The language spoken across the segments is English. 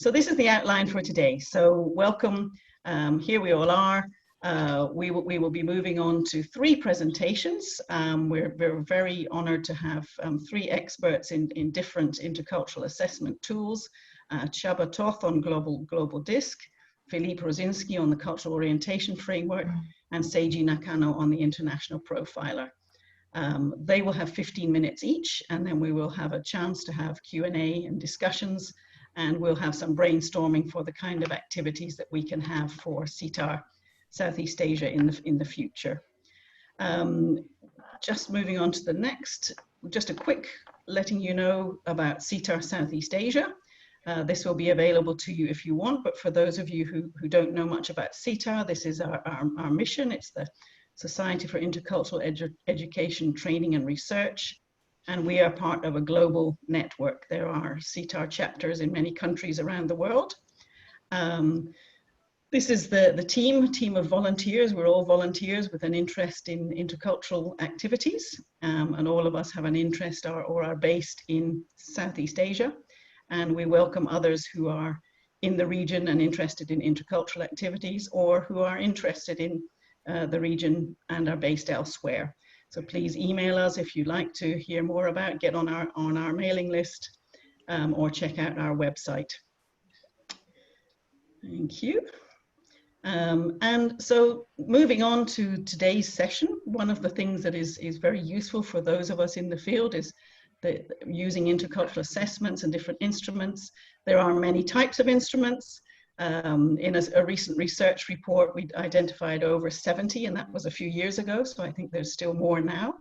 So this is the outline for today. So welcome, here we all are. We will be moving on to 3 presentations. We're very honored to have 3 experts in different intercultural assessment tools. Csaba Toth on global DISC, Philippe Rosinski on the cultural orientation framework, and Seiji Nakano on the international profiler. They will have 15 minutes each, and then we will have a chance to have Q&A and discussions, and we'll have some brainstorming for the kind of activities that we can have for SIETAR Southeast Asia in the future. Just moving on to the next, just a quick letting you know about SIETAR Southeast Asia. This will be available to you if you want, but for those of you who don't know much about SIETAR, this is our mission. It's the Society for Intercultural Education, Training and Research, and we are part of a global network. There are SIETAR chapters in many countries around the world. This is the team of volunteers. We're all volunteers with an interest in intercultural activities, and all of us have an interest or are based in Southeast Asia. And we welcome others who are in the region and interested in intercultural activities, or who are interested in the region and are based elsewhere. So please email us if you'd like to hear more about, get on our mailing list, or check out our website. Thank you. And so moving on to today's session, one of the things that is very useful for those of us in the field is using intercultural assessments and different instruments. There are many types of instruments. In a recent research report, we identified over 70, and that was a few years ago, so I think there's still more now.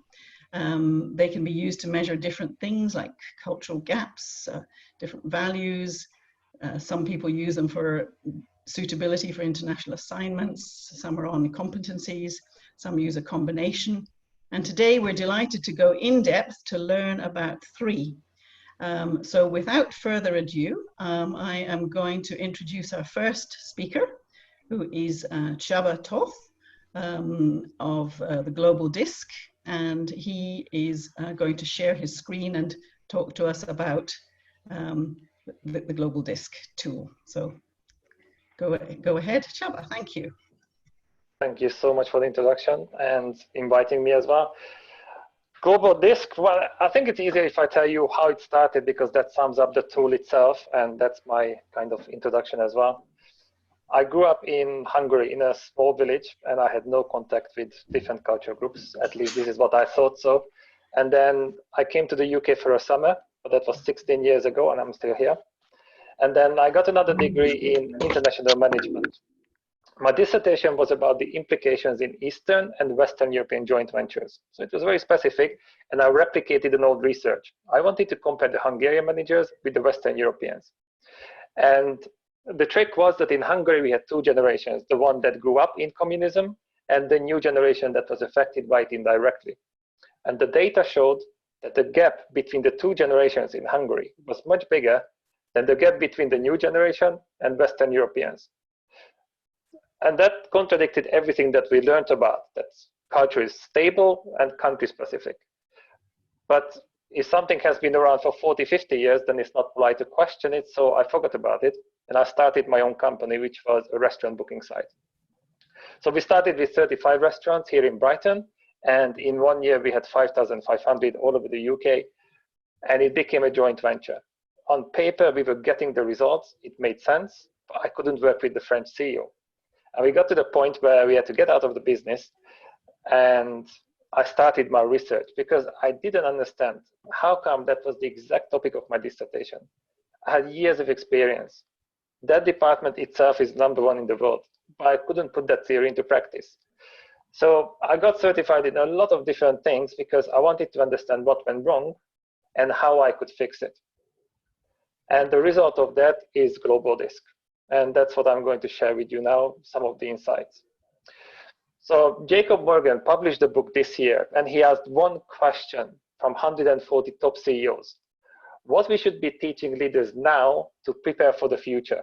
They can be used to measure different things like cultural gaps, different values. Some people use them for suitability for international assignments. Some are on competencies. Some use a combination. And today we're delighted to go in depth to learn about 3. So without further ado, I am going to introduce our first speaker, who is Csaba Toth of the Global DISC, and he is going to share his screen and talk to us about the Global DISC tool. So go ahead, Csaba, thank you. Thank you so much for the introduction and inviting me as well. Global DISC, well, I think it's easier if I tell you how it started, because that sums up the tool itself, and that's my kind of introduction as well. I grew up in Hungary in a small village, and I had no contact with different cultural groups. At least this is what I thought so. And then I came to the UK for a summer, but that was 16 years ago, and I'm still here. And then I got another degree in international management. My dissertation was about the implications in Eastern and Western European joint ventures. So it was very specific, and I replicated an old research. I wanted to compare the Hungarian managers with the Western Europeans. And the trick was that in Hungary, we had 2 generations, the one that grew up in communism and the new generation that was affected by it indirectly. And the data showed that the gap between the 2 generations in Hungary was much bigger than the gap between the new generation and Western Europeans. And that contradicted everything that we learned about, that culture is stable and country specific. But if something has been around for 40, 50 years, then it's not polite to question it. So I forgot about it. And I started my own company, which was a restaurant booking site. So we started with 35 restaurants here in Brighton. And in 1 year, we had 5,500 all over the UK. And it became a joint venture. On paper, we were getting the results. It made sense, but I couldn't work with the French CEO. And we got to the point where we had to get out of the business, and I started my research because I didn't understand how come that was the exact topic of my dissertation. I had years of experience. That department itself is #1 in the world, but I couldn't put that theory into practice. So I got certified in a lot of different things because I wanted to understand what went wrong and how I could fix it. And the result of that is Global DISC. And that's what I'm going to share with you now, some of the insights. So Jacob Morgan published a book this year, and he asked 1 question from 140 top CEOs. What we should be teaching leaders now to prepare for the future.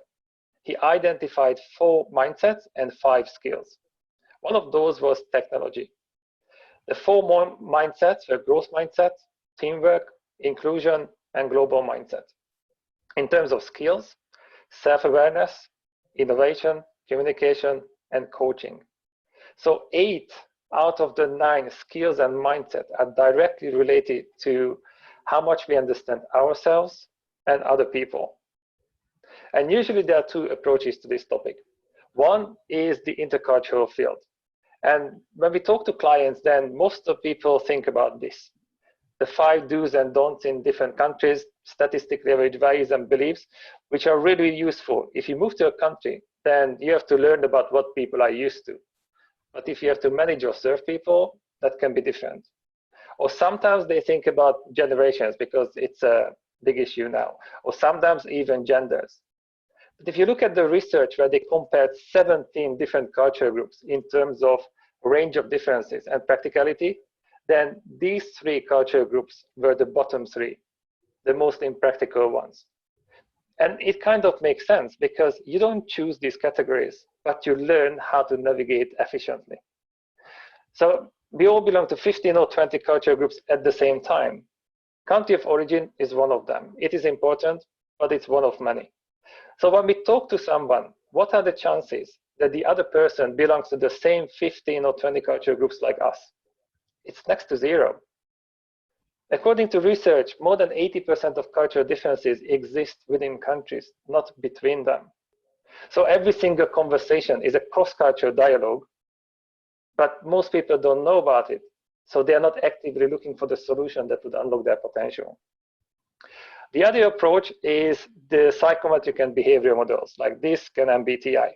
He identified 4 mindsets and 5 skills. One of those was technology. The 4 more mindsets were growth mindset, teamwork, inclusion, and global mindset. In terms of skills, self-awareness, innovation, communication, and coaching. So 8 out of the 9 skills and mindset are directly related to how much we understand ourselves and other people. And usually there are 2 approaches to this topic. One is the intercultural field. And when we talk to clients, then most of people think about this. The 5 do's and don'ts in different countries, statistically average values and beliefs, which are really useful. If you move to a country, then you have to learn about what people are used to. But if you have to manage or serve people, that can be different. Or sometimes they think about generations because it's a big issue now, or sometimes even genders. But if you look at the research where they compared 17 different culture groups in terms of range of differences and practicality, then these 3 culture groups were the bottom 3, the most impractical ones. And it kind of makes sense because you don't choose these categories, but you learn how to navigate efficiently. So we all belong to 15 or 20 culture groups at the same time. Country of origin is one of them. It is important, but it's one of many. So when we talk to someone, what are the chances that the other person belongs to the same 15 or 20 culture groups like us? It's next to 0. According to research, more than 80% of cultural differences exist within countries, not between them. So every single conversation is a cross-cultural dialogue, but most people don't know about it. So they are not actively looking for the solution that would unlock their potential. The other approach is the psychometric and behavioral models like DISC and MBTI.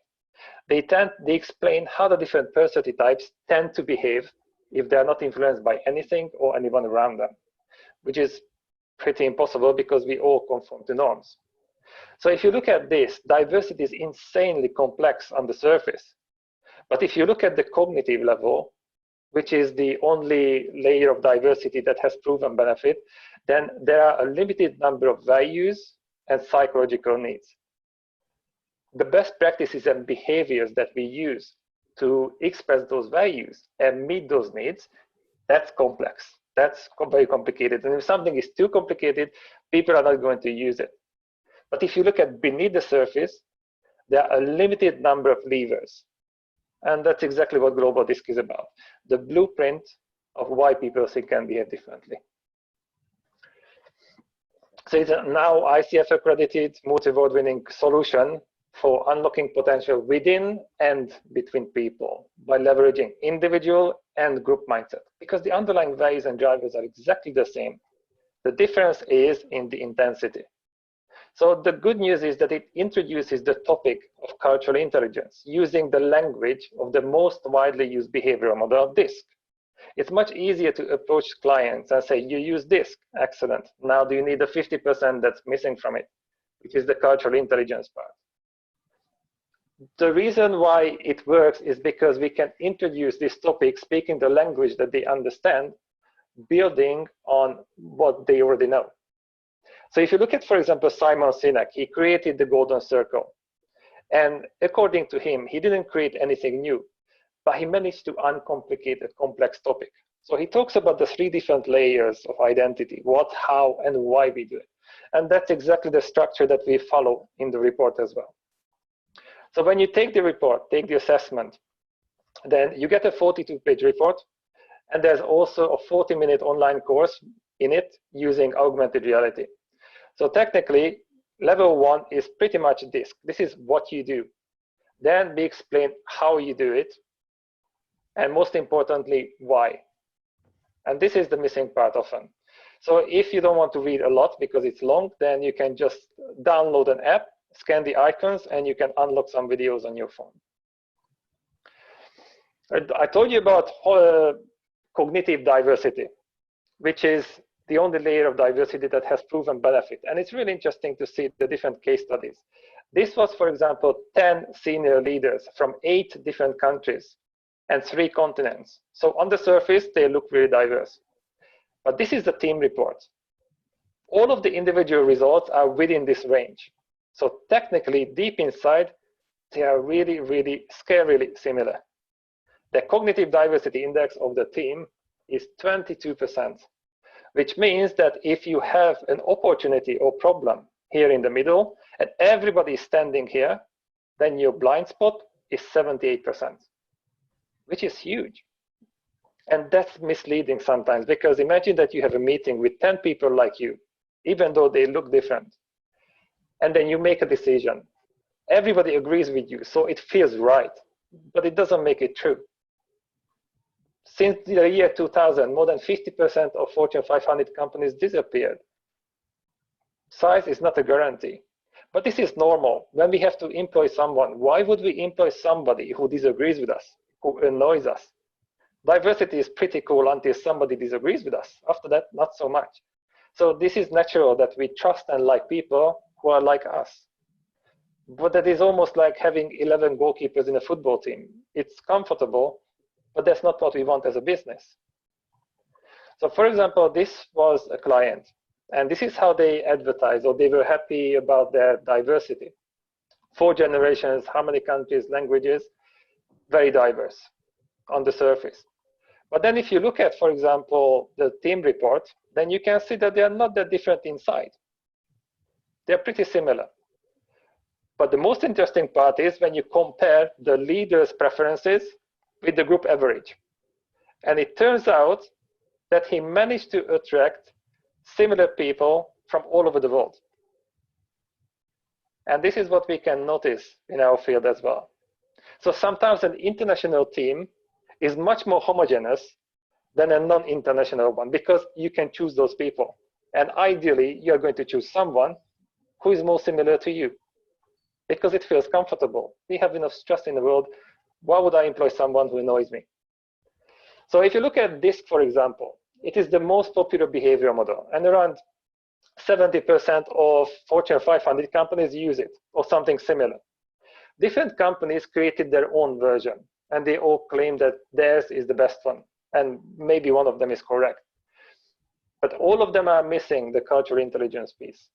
They explain how the different personality types tend to behave if they are not influenced by anything or anyone around them, which is pretty impossible because we all conform to norms. So if you look at this, diversity is insanely complex on the surface. But if you look at the cognitive level, which is the only layer of diversity that has proven benefit, then there are a limited number of values and psychological needs. The best practices and behaviors that we use to express those values and meet those needs, that's complex. That's very complicated. And if something is too complicated, people are not going to use it. But if you look at beneath the surface, there are a limited number of levers. And that's exactly what Global DISC is about, the blueprint of why people think and behave differently. So it's a now ICF accredited, multi-award-winning solution for unlocking potential within and between people by leveraging individual and group mindset, because the underlying values and drivers are exactly the same. The difference is in the intensity. So the good news is that it introduces the topic of cultural intelligence using the language of the most widely used behavioral model, DISC. It's much easier to approach clients and say, you use DISC, excellent. Now do you need the 50% that's missing from it, which is the cultural intelligence part. The reason why it works is because we can introduce this topic speaking the language that they understand, building on what they already know. So if you look at, for example, Simon Sinek, he created the golden circle. And according to him, he didn't create anything new, but he managed to uncomplicate a complex topic. So he talks about the 3 different layers of identity, what, how, and why we do it. And that's exactly the structure that we follow in the report as well. So when you take the report, take the assessment, then you get a 42-page report, and there's also a 40-minute online course in it using augmented reality. So technically, level 1 is pretty much DISC. This is what you do. Then we explain how you do it, and most importantly, why. And this is the missing part often. So if you don't want to read a lot because it's long, then you can just download an app, scan the icons, and you can unlock some videos on your phone. I told you about cognitive diversity, which is the only layer of diversity that has proven benefit. And it's really interesting to see the different case studies. This was, for example, 10 senior leaders from 8 different countries and 3 continents. So on the surface, they look really diverse. But this is the team report. All of the individual results are within this range. So technically, deep inside, they are really, really scarily similar. The cognitive diversity index of the team is 22%, which means that if you have an opportunity or problem here in the middle, and everybody is standing here, then your blind spot is 78%, which is huge. And that's misleading sometimes, because imagine that you have a meeting with 10 people like you, even though they look different. And then you make a decision. Everybody agrees with you, so it feels right, but it doesn't make it true. Since the year 2000, more than 50% of Fortune 500 companies disappeared. Size is not a guarantee, but this is normal. When we have to employ someone, why would we employ somebody who disagrees with us, who annoys us? Diversity is pretty cool until somebody disagrees with us. After that, not so much. So this is natural that we trust and like people who are like us. But that is almost like having 11 goalkeepers in a football team. It's comfortable, but that's not what we want as a business. So for example, this was a client, and this is how they advertised, or they were happy about their diversity. 4 generations, how many countries, languages, very diverse on the surface. But then if you look at, for example, the team report, then you can see that they are not that different inside. They're pretty similar. But the most interesting part is when you compare the leader's preferences with the group average. And it turns out that he managed to attract similar people from all over the world. And this is what we can notice in our field as well. So sometimes an international team is much more homogeneous than a non-international one, because you can choose those people. And ideally, you're going to choose someone who is more similar to you, because it feels comfortable. We have enough stress in the world. Why would I employ someone who annoys me? So if you look at DISC, for example, it is the most popular behavior model, and around 70% of Fortune 500 companies use it, or something similar. Different companies created their own version, and they all claim that theirs is the best one, and maybe one of them is correct. But all of them are missing the cultural intelligence piece.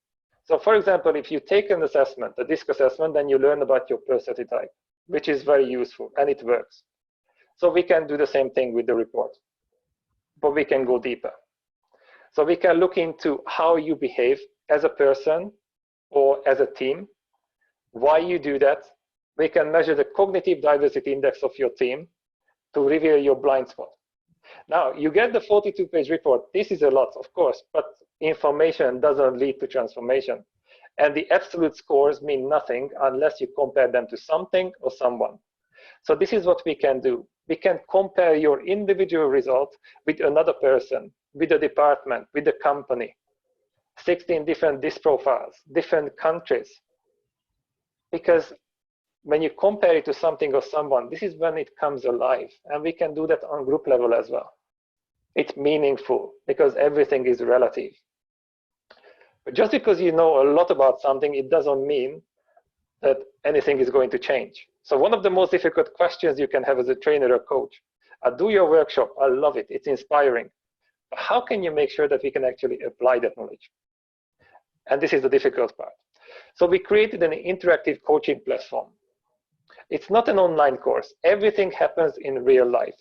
So for example, if you take an assessment, a DISC assessment, then you learn about your personality type, which is very useful, and it works. So we can do the same thing with the report, but we can go deeper. So we can look into how you behave as a person or as a team, why you do that. We can measure the cognitive diversity index of your team to reveal your blind spot. Now, you get the 42-page report. This is a lot, of course, but information doesn't lead to transformation. And the absolute scores mean nothing unless you compare them to something or someone. So this is what we can do. We can compare your individual result with another person, with a department, with a company. 16 different DISC profiles, different countries. Because when you compare it to something or someone, this is when it comes alive. And we can do that on group level as well. It's meaningful because everything is relative. But just because you know a lot about something, it doesn't mean that anything is going to change. So one of the most difficult questions you can have as a trainer or coach, I do your workshop, I love it, it's inspiring. But how can you make sure that we can actually apply that knowledge? And this is the difficult part. So we created an interactive coaching platform. It's not an online course. Everything happens in real life.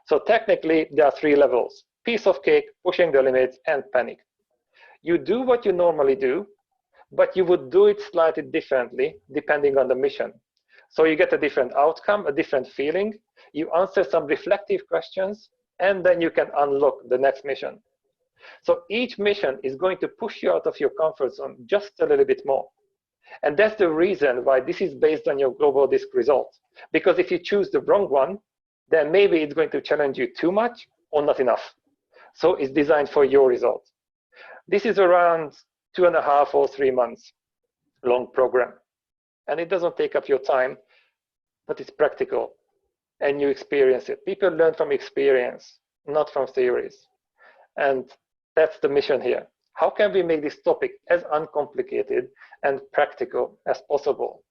So technically, there are 3 levels: piece of cake, pushing the limits, and panic. You do what you normally do, but you would do it slightly differently depending on the mission. So you get a different outcome, a different feeling. You answer some reflective questions, and then you can unlock the next mission. So each mission is going to push you out of your comfort zone just a little bit more. And that's the reason why this is based on your global DISC result. Because if you choose the wrong one, then maybe it's going to challenge you too much or not enough. So it's designed for your result. This is around 2.5 or 3 months long program. And it doesn't take up your time, but it's practical and you experience it. People learn from experience, not from theories. And that's the mission here. How can we make this topic as uncomplicated and practical as possible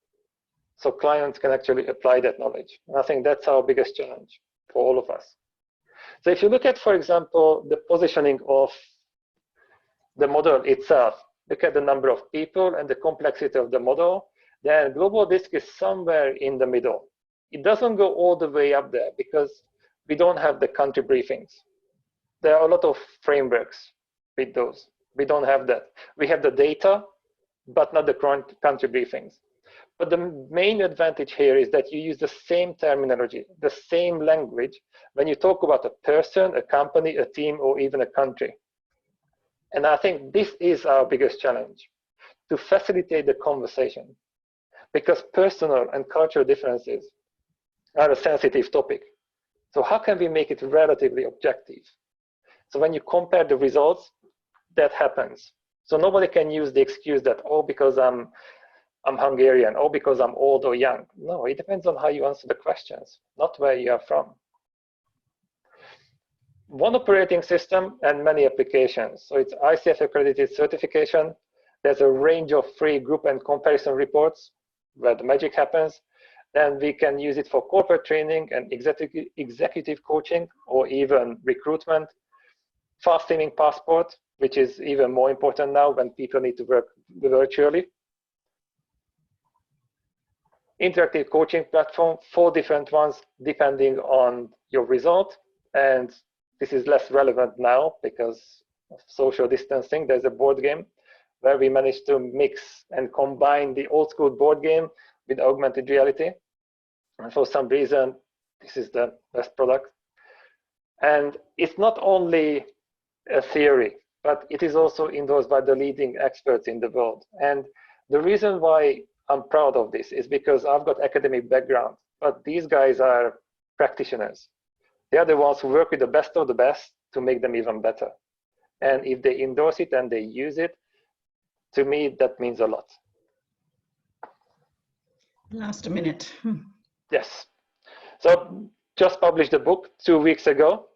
so clients can actually apply that knowledge? And I think that's our biggest challenge for all of us. So if you look at, for example, the positioning of the model itself, look at the number of people and the complexity of the model, then global DISC is somewhere in the middle. It doesn't go all the way up there because we don't have the country briefings. There are a lot of frameworks with those. We don't have that. We have the data, but not the country briefings. But the main advantage here is that you use the same terminology, the same language when you talk about a person, a company, a team, or even a country. And I think this is our biggest challenge, to facilitate the conversation, because personal and cultural differences are a sensitive topic. So how can we make it relatively objective? So when you compare the results, that happens. So nobody can use the excuse that, oh, because I'm Hungarian, or because I'm old or young. No, it depends on how you answer the questions, not where you are from. One operating system and many applications. So it's ICF accredited certification. There's a range of free group and comparison reports where the magic happens. Then we can use it for corporate training and executive coaching, or even recruitment. Fast streaming passport, which is even more important now when people need to work virtually. Interactive coaching platform, 4 different ones depending on your result. And this is less relevant now because of social distancing. There's a board game where we managed to mix and combine the old school board game with augmented reality. And for some reason, this is the best product. And it's not only a theory, but it is also endorsed by the leading experts in the world. And the reason why I'm proud of this is because I've got academic background, but these guys are practitioners. They are the ones who work with the best of the best to make them even better. And if they endorse it and they use it, to me, that means a lot. Last a minute. Yes. So just published a book 2 weeks ago,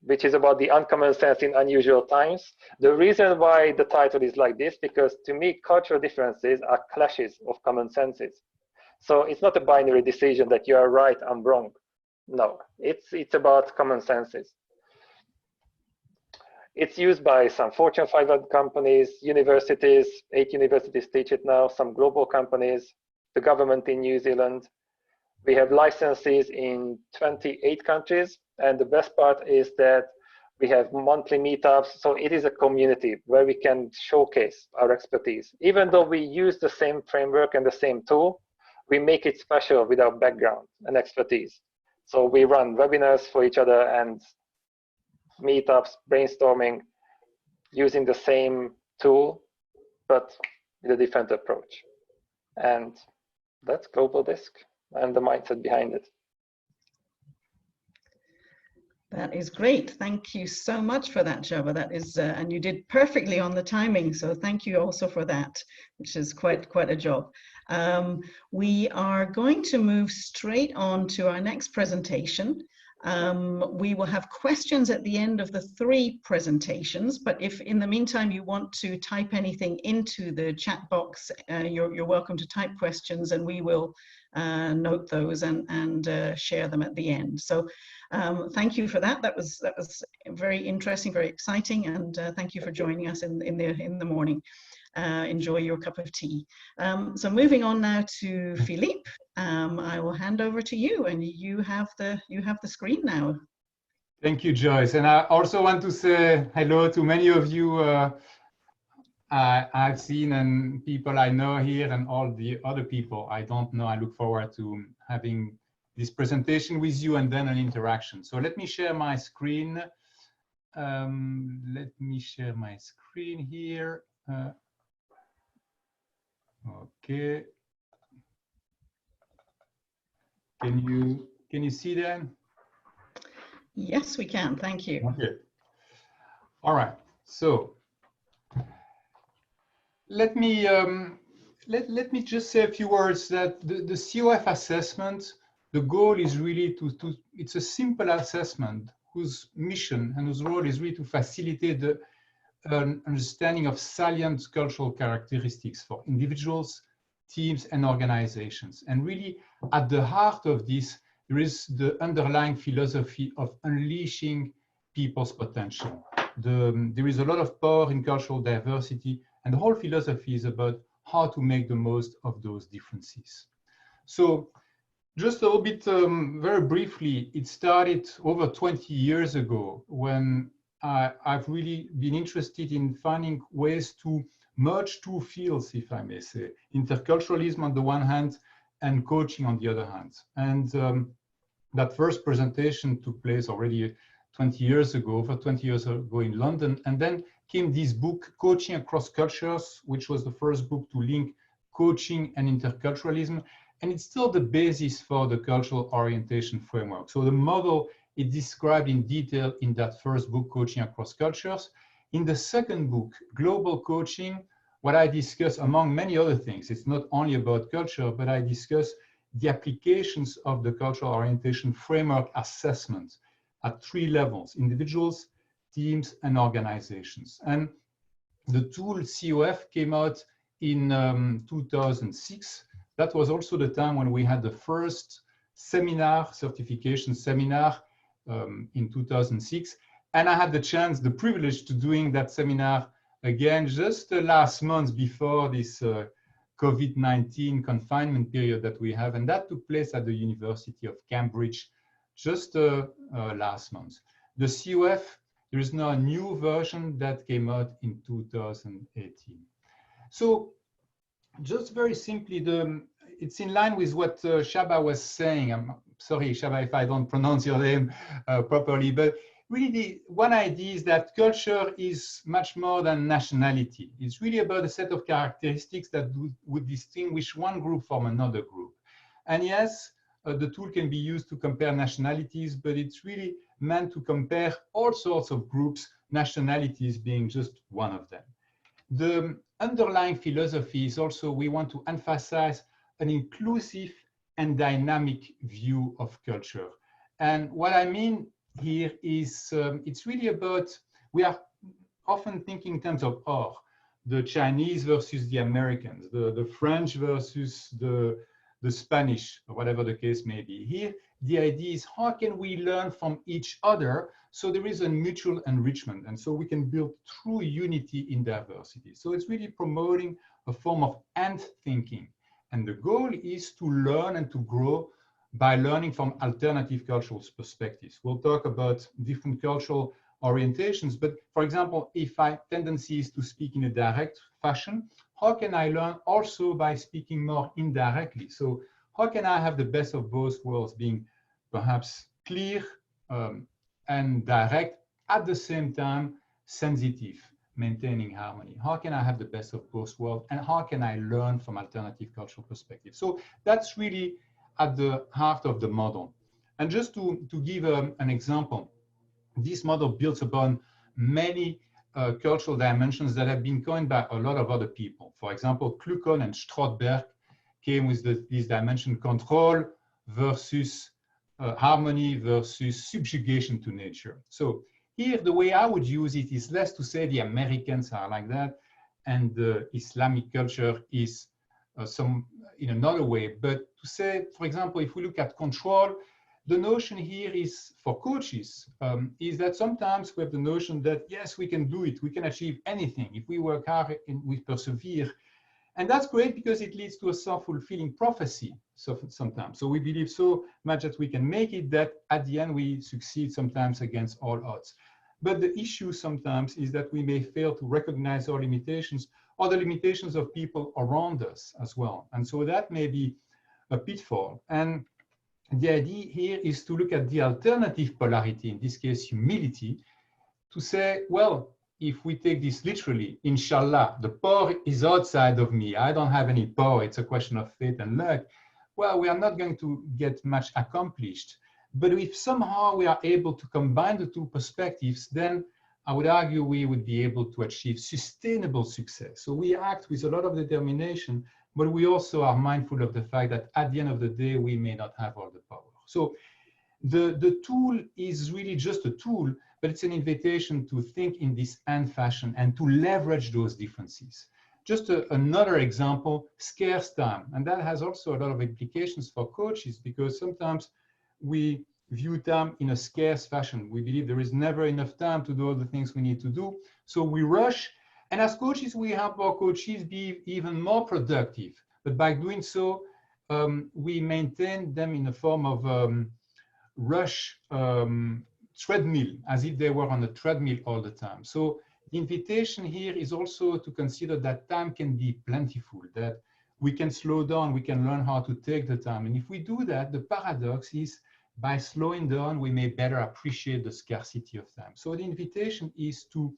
which is about the uncommon sense in unusual times. The reason why the title is like this, because to me, cultural differences are clashes of common senses. So it's not a binary decision that you are right, I'm wrong. No, it's about common senses. It's used by some Fortune 500 companies, universities, 8 universities teach it now, some global companies, the government in New Zealand. We have licenses in 28 countries. And the best part is that we have monthly meetups. So it is a community where we can showcase our expertise. Even though we use the same framework and the same tool, we make it special with our background and expertise. So we run webinars for each other and meetups, brainstorming, using the same tool, but with a different approach. And that's Global Disc and the mindset behind it. That is great. Thank you so much for that, Csaba. That is, and you did perfectly on the timing. So thank you also for that, which is quite a job. We are going to move straight on to our next presentation. We will have questions at the end of the 3 presentations, but if in the meantime you want to type anything into the chat box, you're welcome to type questions and we will note those and share them at the end. So thank you for that. That was very interesting, very exciting, and thank you for joining us in the morning. Enjoy your cup of tea. So moving on now to Philippe, I will hand over to you, and you have the screen now. Thank you, Joyce. And I also want to say hello to many of you I've seen and people I know here, and all the other people I don't know. I look forward to having this presentation with you and then an interaction. So let me share my screen. Let me share my screen here. Okay. Can you see that? Yes, we can. Thank you. Okay. All right. So let me just say a few words that the COF assessment, the goal is really it's a simple assessment whose mission and whose role is really to facilitate the understanding of salient cultural characteristics for individuals, teams, and organizations. And really, at the heart of this, there is the underlying philosophy of unleashing people's potential. There is a lot of power in cultural diversity, and the whole philosophy is about how to make the most of those differences. So just a little bit, very briefly, it started over 20 years ago when I've really been interested in finding ways to merge two fields, if I may say, interculturalism on the one hand and coaching on the other hand. And that first presentation took place already 20 years ago, over 20 years ago in London. And then came this book, Coaching Across Cultures, which was the first book to link coaching and interculturalism. And it's still the basis for the cultural orientation framework. So the model is described in detail in that first book, Coaching Across Cultures. In the second book, Global Coaching, what I discuss, among many other things, it's not only about culture, but I discuss the applications of the cultural orientation framework assessment at three levels: individuals, teams, and organizations. And the tool COF came out in 2006. That was also the time when we had the first seminar, certification seminar in 2006. And I had the chance, the privilege to doing that seminar again just last month before this COVID-19 confinement period that we have. And that took place at the University of Cambridge just last month. The COF, there is now a new version that came out in 2018. So just very simply, it's in line with what Csaba was saying. I'm sorry, Csaba, if I don't pronounce your name properly, but really the one idea is that culture is much more than nationality. It's really about a set of characteristics that would distinguish one group from another group. And yes, the tool can be used to compare nationalities, but it's really meant to compare all sorts of groups, nationalities being just one of them. The underlying philosophy is also, we want to emphasize an inclusive and dynamic view of culture. And what I mean here is, it's really about, we are often thinking in terms of the Chinese versus the Americans, the French versus the Spanish, or whatever the case may be. Here, the idea is how can we learn from each other so there is a mutual enrichment, and so we can build true unity in diversity. So it's really promoting a form of and thinking. And the goal is to learn and to grow by learning from alternative cultural perspectives. We'll talk about different cultural orientations, but for example, if my tendency is to speak in a direct fashion, how can I learn also by speaking more indirectly? So how can I have the best of both worlds, being perhaps clear and direct, at the same time sensitive, maintaining harmony? How can I have the best of both worlds, and how can I learn from alternative cultural perspectives? So that's really at the heart of the model. And just to give an example, this model builds upon many cultural dimensions that have been coined by a lot of other people. For example, Kluckhohn and Strothberg came with this dimension: control versus harmony versus subjugation to nature. So here, the way I would use it is less to say the Americans are like that and the Islamic culture is in another way, but to say, for example, if we look at control, the notion here is, for coaches, is that sometimes we have the notion that, yes, we can do it, we can achieve anything. If we work hard and we persevere. And that's great because it leads to a self-fulfilling prophecy sometimes. So we believe so much that we can make it that at the end we succeed sometimes against all odds. But the issue sometimes is that we may fail to recognize our limitations or the limitations of people around us as well. And so that may be a pitfall. And the idea here is to look at the alternative polarity, in this case, humility, to say, well, if we take this literally, inshallah, the power is outside of me. I don't have any power. It's a question of fate and luck. Well, we are not going to get much accomplished. But if somehow we are able to combine the two perspectives, then I would argue we would be able to achieve sustainable success. So we act with a lot of determination, but we also are mindful of the fact that at the end of the day, we may not have all the power. So the tool is really just a tool, but it's an invitation to think in this and fashion and to leverage those differences. Just another example, scarce time. And that has also a lot of implications for coaches, because sometimes we view time in a scarce fashion. We believe there is never enough time to do all the things we need to do. So we rush. And as coaches, we help our coaches be even more productive. But by doing so, we maintain them in a form of rush treadmill, as if they were on a treadmill all the time. So the invitation here is also to consider that time can be plentiful, that we can slow down, we can learn how to take the time. And if we do that, the paradox is by slowing down, we may better appreciate the scarcity of time. So the invitation is to,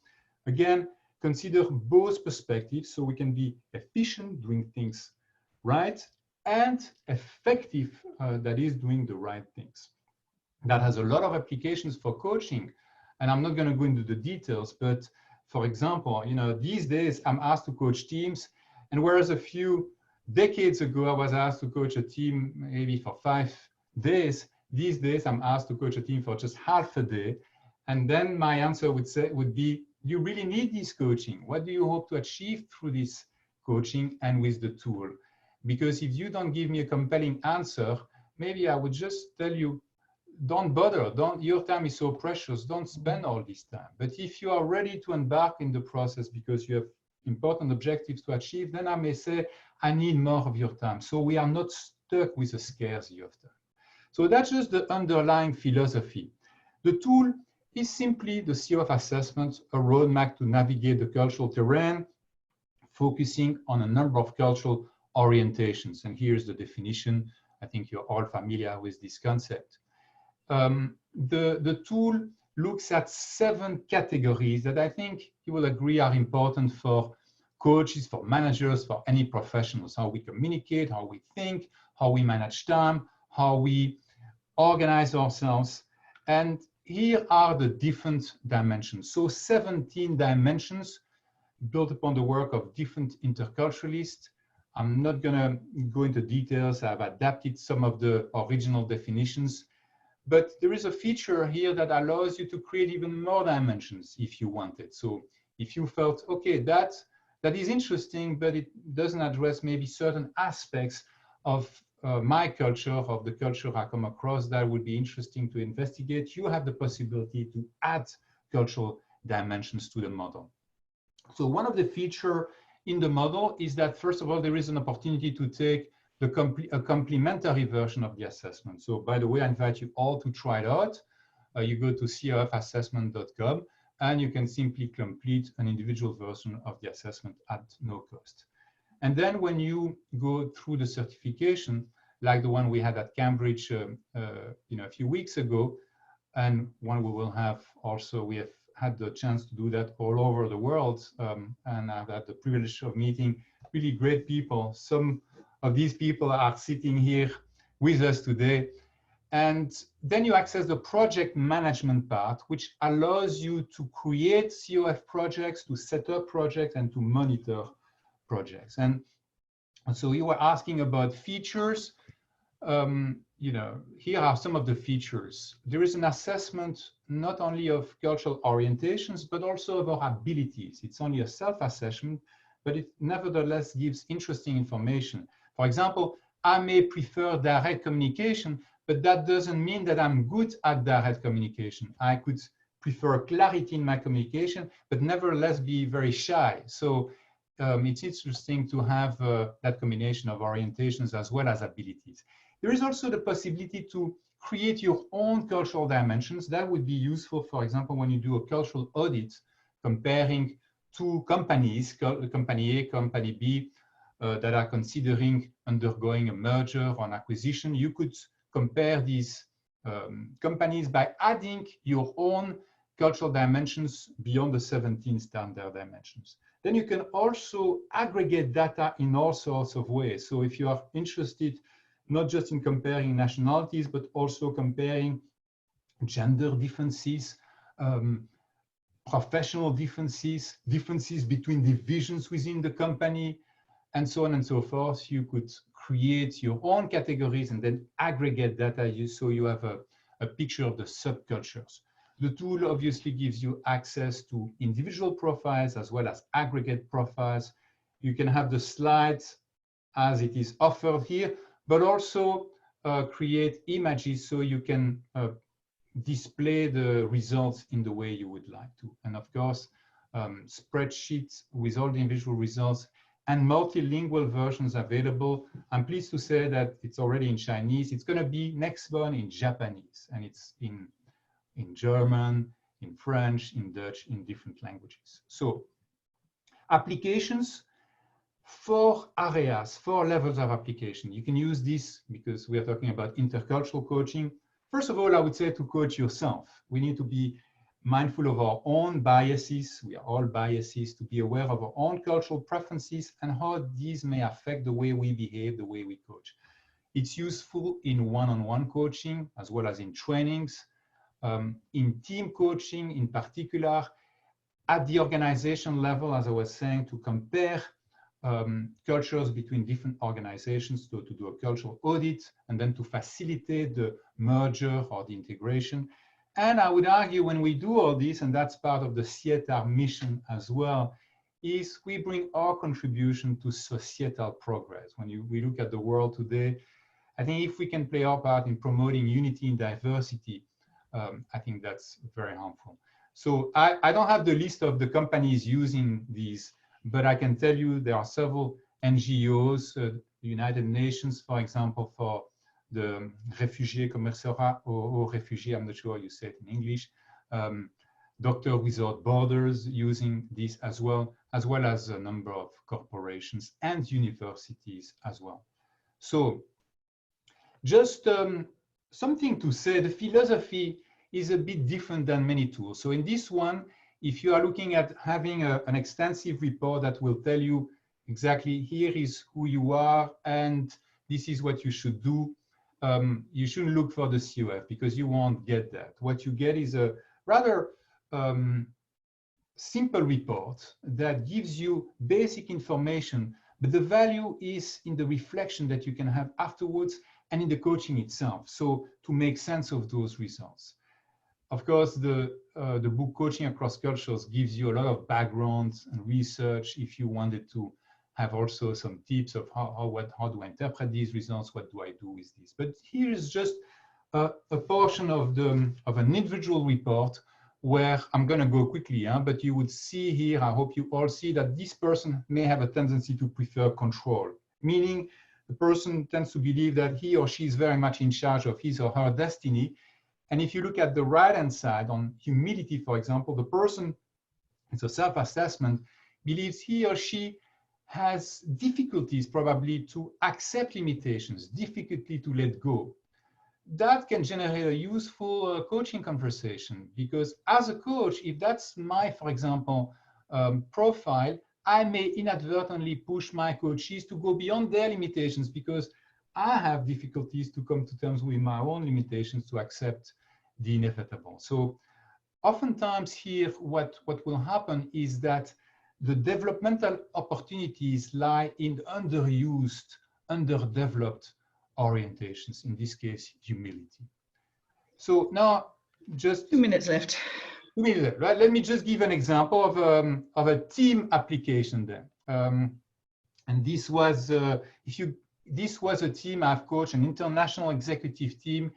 again, consider both perspectives so we can be efficient doing things right and effective, that is doing the right things. That has a lot of applications for coaching. And I'm not going to go into the details, but for example, these days I'm asked to coach teams, and whereas a few decades ago I was asked to coach a team maybe for 5 days, these days I'm asked to coach a team for just half a day. And then my answer would be, you really need this coaching. What do you hope to achieve through this coaching and with the tool? Because if you don't give me a compelling answer, maybe I would just tell you, don't bother, your time is so precious, don't spend all this time. But if you are ready to embark in the process because you have important objectives to achieve, then I may say, I need more of your time. So we are not stuck with a scarcity of time. So that's just the underlying philosophy. The tool is simply the COF assessment, a roadmap to navigate the cultural terrain, focusing on a number of cultural orientations. And here's the definition. I think you're all familiar with this concept. The tool looks at 7 categories that I think you will agree are important for coaches, for managers, for any professionals: how we communicate, how we think, how we manage time, how we organize ourselves. And here are the different dimensions. So 17 dimensions built upon the work of different interculturalists. I'm not going to go into details. I've adapted some of the original definitions. But there is a feature here that allows you to create even more dimensions if you want it. So if you felt, okay, that is interesting, but it doesn't address maybe certain aspects of my culture, of the culture I come across, that would be interesting to investigate, you have the possibility to add cultural dimensions to the model. So one of the features in the model is that, first of all, there is an opportunity to take a complementary version of the assessment. So by the way, I invite you all to try it out. You go to cofassessment.com and you can simply complete an individual version of the assessment at no cost. And then when you go through the certification, like the one we had at Cambridge a few weeks ago, and one we will have also, we have had the chance to do that all over the world. And I've had the privilege of meeting really great people. Some of these people are sitting here with us today. And then you access the project management part, which allows you to create COF projects, to set up projects, and to monitor projects. And so you were asking about features. Here are some of the features. There is an assessment not only of cultural orientations, but also of our abilities. It's only a self-assessment, but it nevertheless gives interesting information. For example, I may prefer direct communication, but that doesn't mean that I'm good at direct communication. I could prefer clarity in my communication, but nevertheless be very shy. So it's interesting to have that combination of orientations as well as abilities. There is also the possibility to create your own cultural dimensions. That would be useful, for example, when you do a cultural audit, comparing 2 companies, company A, company B, that are considering undergoing a merger or an acquisition. You could compare these companies by adding your own cultural dimensions beyond the 17 standard dimensions. Then you can also aggregate data in all sorts of ways. So if you are interested not just in comparing nationalities, but also comparing gender differences, professional differences, differences between divisions within the company, and so on and so forth, you could create your own categories and then aggregate data so you have a picture of the subcultures. The tool obviously gives you access to individual profiles as well as aggregate profiles. You can have the slides as it is offered here, but also create images so you can display the results in the way you would like to. And of course, spreadsheets with all the individual results and multilingual versions available. I'm pleased to say that it's already in Chinese. It's going to be next one in Japanese, and it's in German, in French, in Dutch, in different languages. So applications, 4 areas, 4 levels of application. You can use this because we are talking about intercultural coaching. First of all, I would say to coach yourself. We need to be mindful of our own biases. We are all biases, to be aware of our own cultural preferences and how these may affect the way we behave, the way we coach. It's useful in one-on-one coaching as well as in trainings, in team coaching in particular, at the organization level, as I was saying, to compare cultures between different organizations, to do a cultural audit, and then to facilitate the merger or the integration. And I would argue when we do all this, and that's part of the SIETAR mission as well, is we bring our contribution to societal progress. When we look at the world today, I think if we can play our part in promoting unity and diversity, I think that's very harmful. So I don't have the list of the companies using these, but I can tell you there are several NGOs, the United Nations, for example, for the Réfugiés Commerçants or Réfugiés, I'm not sure how you say it in English, Doctors Without Borders using this as well as a number of corporations and universities as well. So just something to say, the philosophy is a bit different than many tools. So in this one, if you are looking at having an extensive report that will tell you exactly here is who you are and this is what you should do, you shouldn't look for the COF because you won't get that. What you get is a rather simple report that gives you basic information, but the value is in the reflection that you can have afterwards and in the coaching itself. So to make sense of those results. Of course, the book Coaching Across Cultures gives you a lot of background and research if you wanted to have also some tips of how do I interpret these results, what do I do with this. But here is just a portion of an individual report where I'm going to go quickly, but you would see here, I hope you all see that this person may have a tendency to prefer control, meaning the person tends to believe that he or she is very much in charge of his or her destiny. And if you look at the right-hand side on humility, for example, the person, it's a self-assessment, believes he or she has difficulties probably to accept limitations, difficulty to let go. That can generate a useful coaching conversation because as a coach, if that's my, for example, profile, I may inadvertently push my coaches to go beyond their limitations because I have difficulties to come to terms with my own limitations to accept the inevitable. So oftentimes here, what will happen is that the developmental opportunities lie in underused, underdeveloped orientations, in this case, humility. So now just 2 minutes left. 2 minutes left, right? Let me just give an example of a team application then. And this was, this was a team I've coached, an international executive team.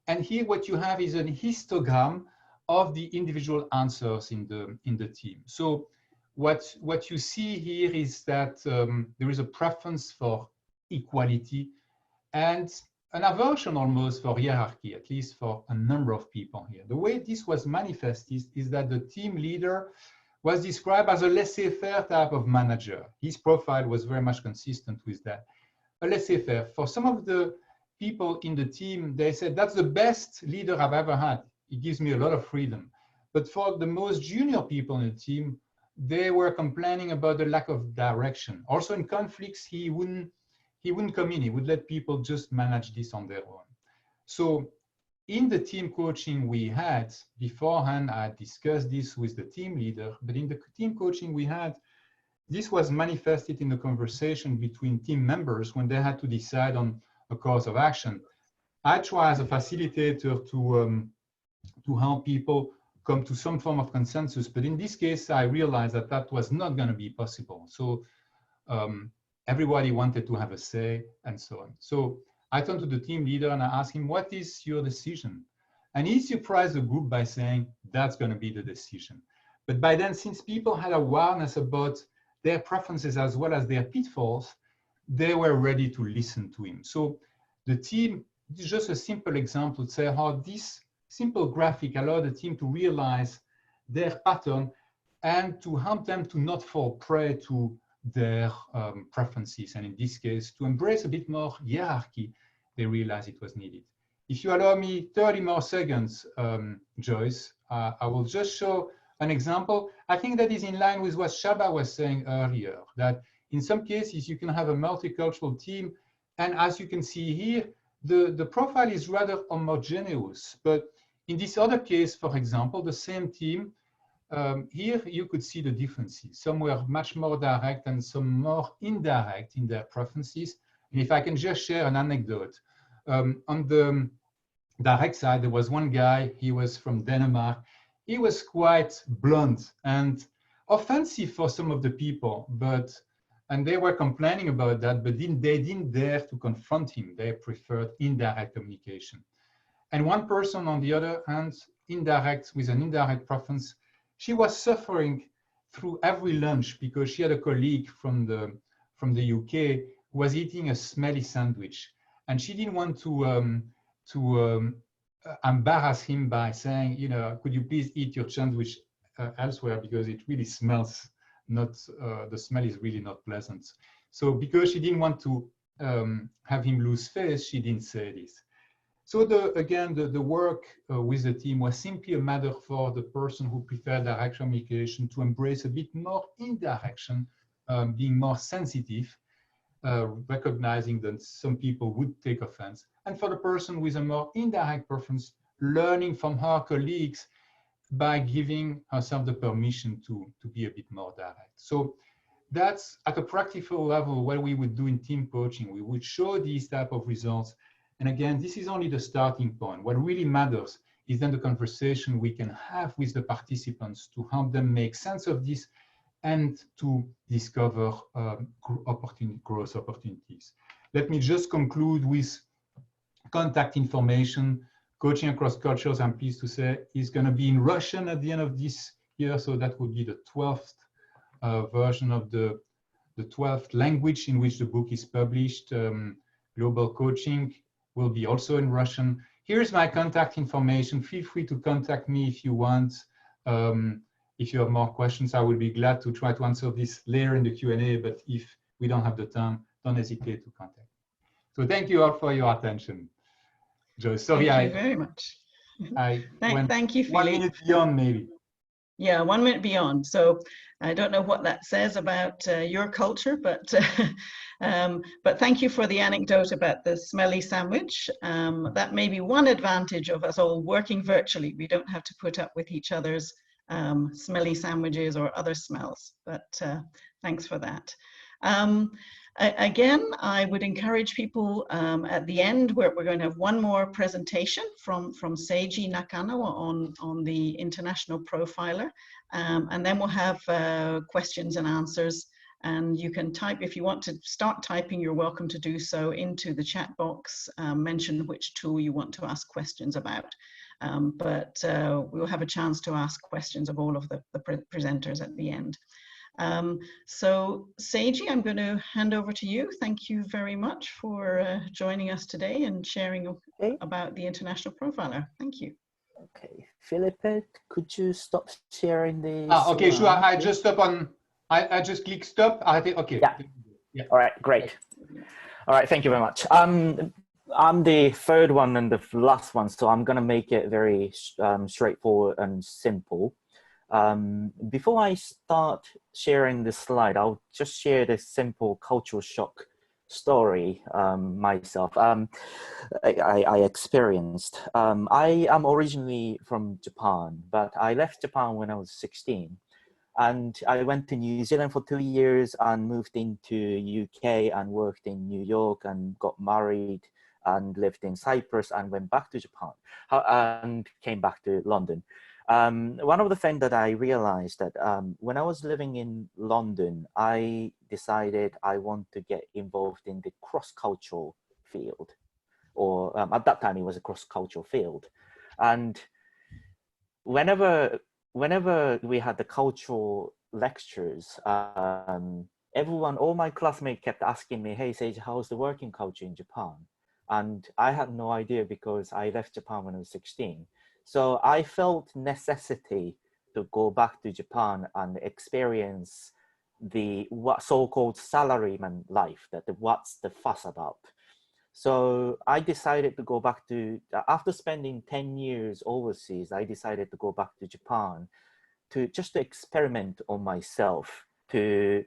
And here what you have is a histogram of the individual answers in the team. So what you see here is that there is a preference for equality and an aversion almost for hierarchy, at least for a number of people here. The way this was manifested is that the team leader was described as a laissez-faire type of manager. His profile was very much consistent with that. A laissez-faire. For some of the people in the team, they said, that's the best leader I've ever had. It gives me a lot of freedom. But for the most junior people in the team, they were complaining about the lack of direction. Also in conflicts, he wouldn't come in. He would let people just manage this on their own. So in the team coaching we had beforehand, I discussed this with the team leader, but in the team coaching we had, this was manifested in the conversation between team members when they had to decide on a course of action. I try as a facilitator to help people come to some form of consensus, but in this case, I realized that that was not going to be possible. So everybody wanted to have a say and so on. So I turned to the team leader and I asked him, what is your decision? And he surprised the group by saying, that's going to be the decision. But by then, since people had awareness about their preferences as well as their pitfalls, they were ready to listen to him. So the team, just a simple example to say how this simple graphic allowed the team to realize their pattern, and to help them to not fall prey to their preferences. And in this case, to embrace a bit more hierarchy, they realized it was needed. If you allow me 30 more seconds, Joyce, I will just show an example. I think that is in line with what Csaba was saying earlier, that in some cases you can have a multicultural team, and as you can see here, the profile is rather homogeneous. But in this other case, for example, the same team, here you could see the differences. Some were much more direct and some more indirect in their preferences. And if I can just share an anecdote, on the direct side, there was one guy, he was from Denmark. He was quite blunt and offensive for some of the people, and they were complaining about that, but they didn't dare to confront him. They preferred indirect communication. And one person on the other hand, indirect, with an indirect preference, she was suffering through every lunch because she had a colleague from the UK who was eating a smelly sandwich, and she didn't want to embarrass him by saying, you know, could you please eat your sandwich elsewhere, because it really smells not, the smell is really not pleasant. So because she didn't want to have him lose face, she didn't say this. So again, the work with the team was simply a matter for the person who preferred direct communication to embrace a bit more indirection, being more sensitive, recognizing that some people would take offense. And for the person with a more indirect preference, learning from her colleagues by giving herself the permission to be a bit more direct. So that's at a practical level what we would do in team coaching. We would show these type of results. And again, this is only the starting point. What really matters is then the conversation we can have with the participants to help them make sense of this and to discover growth opportunities. Let me just conclude with contact information. Coaching Across Cultures, I'm pleased to say, is going to be in Russian at the end of this year. So that would be the 12th version of the 12th language in which the book is published. Global Coaching will be also in Russian. Here's my contact information. Feel free to contact me if you want. If you have more questions, I will be glad to try to answer this later in the Q&A, but if we don't have the time, don't hesitate to contact. So thank you all for your attention. Joe, sorry, thank you very much. Thank you, Philippe. 1 minute beyond, maybe. Yeah, 1 minute beyond. So I don't know what that says about your culture, but thank you for the anecdote about the smelly sandwich. That may be one advantage of us all working virtually. We don't have to put up with each other's smelly sandwiches or other smells, but thanks for that. Again, I would encourage people at the end, where we're going to have one more presentation from Seiji Nakano on the International Profiler, and then we'll have questions and answers, and you can type, if you want to start typing, you're welcome to do so into the chat box, mention which tool you want to ask questions about. But we'll have a chance to ask questions of all of the presenters at the end. So Seiji, I'm going to hand over to you. Thank you very much for joining us today and sharing about the International Profiler. Thank you. Okay, Philippe, could you stop sharing the okay, sure. I just stop on, I just click stop. Okay. Yeah. All right, great. All right, thank you very much. I'm the third one and the last one, so I'm going to make it very straightforward and simple. Before I start sharing this slide, I'll just share this simple cultural shock story myself. I experienced. I am originally from Japan, but I left Japan when I was 16. And I went to New Zealand for 2 years and moved into UK and worked in New York and got married and lived in Cyprus and went back to Japan and came back to London. One of the things that I realized that when I was living in London, I decided I want to get involved in the cross-cultural field, or at that time it was a cross-cultural field. And whenever we had the cultural lectures, everyone, all my classmates kept asking me, hey, Seiji, how's the working culture in Japan? And I had no idea because I left Japan when I was 16. So I felt necessity to go back to Japan and experience the what so-called salaryman life, that what's the fuss about. So I decided to go back to, after spending 10 years overseas, I decided to go back to Japan to just to experiment on myself, to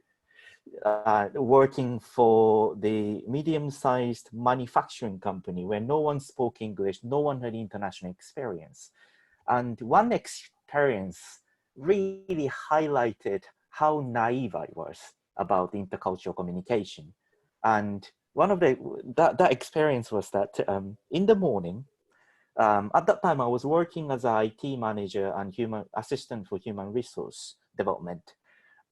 working for the medium-sized manufacturing company where no one spoke English, no one had international experience. And one experience really highlighted how naive I was about intercultural communication. And one of that experience was that in the morning, at that time I was working as an IT manager and human assistant for human resource development.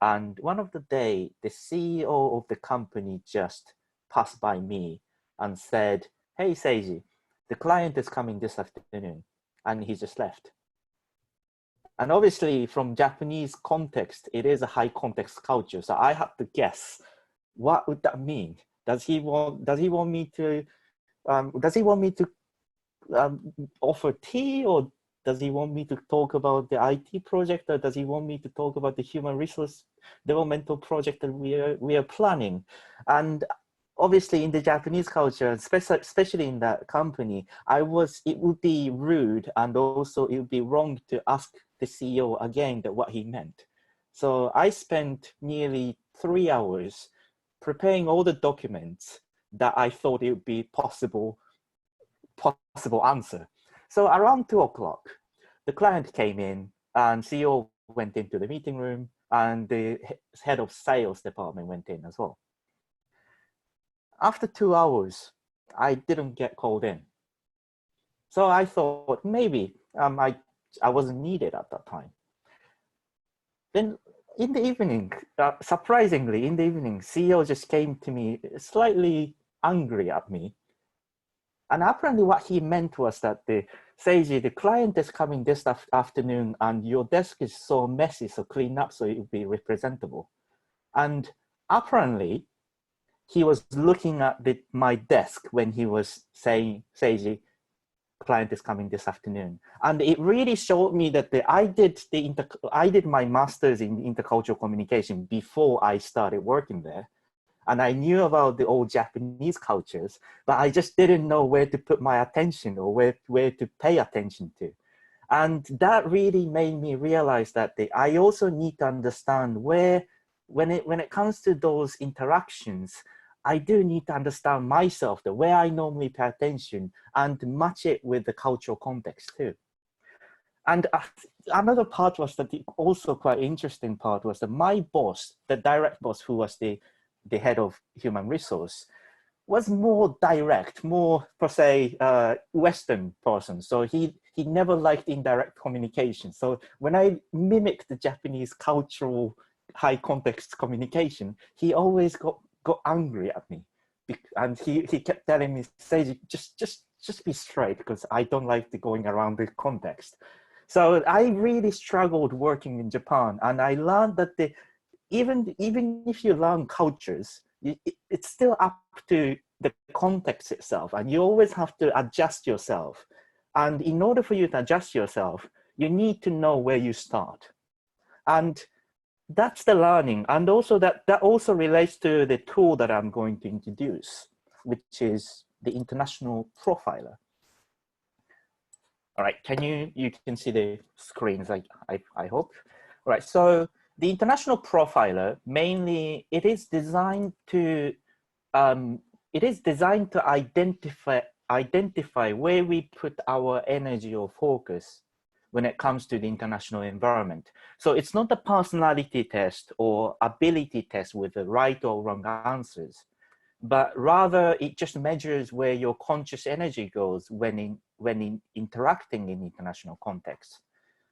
And one of the day, the CEO of the company just passed by me and said, "Hey, Seiji, the client is coming this afternoon," and he just left. And obviously from Japanese context, it is a high context culture. So I had to guess, what would that mean? Does he want me to offer tea, or does he want me to talk about the IT project, or does he want me to talk about the human resource developmental project that we are planning? And obviously in the Japanese culture, especially in that company, it would be rude, and also it would be wrong to ask the CEO again that what he meant. So I spent nearly 3 hours preparing all the documents that I thought it would be possible answer. So around 2 o'clock, the client came in and CEO went into the meeting room, and the head of sales department went in as well. After 2 hours, I didn't get called in. So I thought maybe I wasn't needed at that time. Then in the evening, surprisingly, in the evening, CEO just came to me slightly angry at me. And apparently what he meant was that Seiji, the client is coming this afternoon and your desk is so messy, so clean up so it will be representable. And apparently he was looking at my desk when he was saying, "Seiji, client is coming this afternoon." And it really showed me that I did my master's in intercultural communication before I started working there. And I knew about the old Japanese cultures, but I just didn't know where to put my attention or where to pay attention to. And that really made me realize that I also need to understand when it comes to those interactions, I do need to understand myself, where I normally pay attention, and match it with the cultural context too. And another part was that also quite interesting part was that my boss, the direct boss, who was the head of human resource, was more direct, more per se Western person. So he never liked indirect communication. So when I mimicked the Japanese cultural high context communication, he always got angry at me. And he kept telling me, "Seiji, just be straight, because I don't like the going around the context." So I really struggled working in Japan, and I learned that even if you learn cultures, it's still up to the context itself, and you always have to adjust yourself. And in order for you to adjust yourself, you need to know where you start. And that's the learning. And also that also relates to the tool that I'm going to introduce, which is the International Profiler. All right, you can see the screens, I hope. All right, so the International Profiler, mainly, it is designed to identify where we put our energy or focus when it comes to the international environment. So it's not a personality test or ability test with the right or wrong answers, but rather it just measures where your conscious energy goes when interacting in international contexts.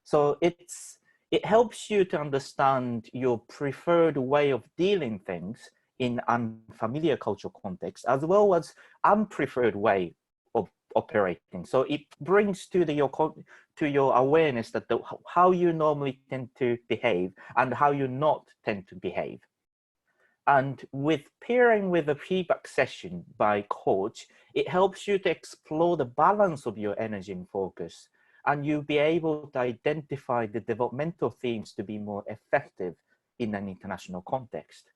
So it helps you to understand your preferred way of dealing things in unfamiliar cultural context, as well as unpreferred way of operating. So it brings to your awareness that how you normally tend to behave and how you not tend to behave. And with pairing with a feedback session by coach, it helps you to explore the balance of your energy and focus, and you'll be able to identify the developmental themes to be more effective in an international context.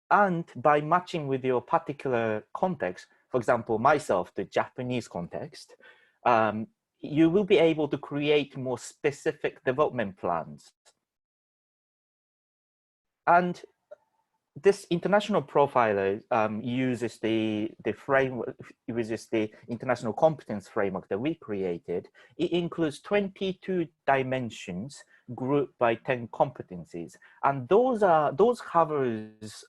And by matching with your particular context, for example, myself, the Japanese context, you will be able to create more specific development plans. And this international profiler uses the framework, uses the international competence framework that we created. It includes 22 dimensions grouped by 10 competencies, and those covers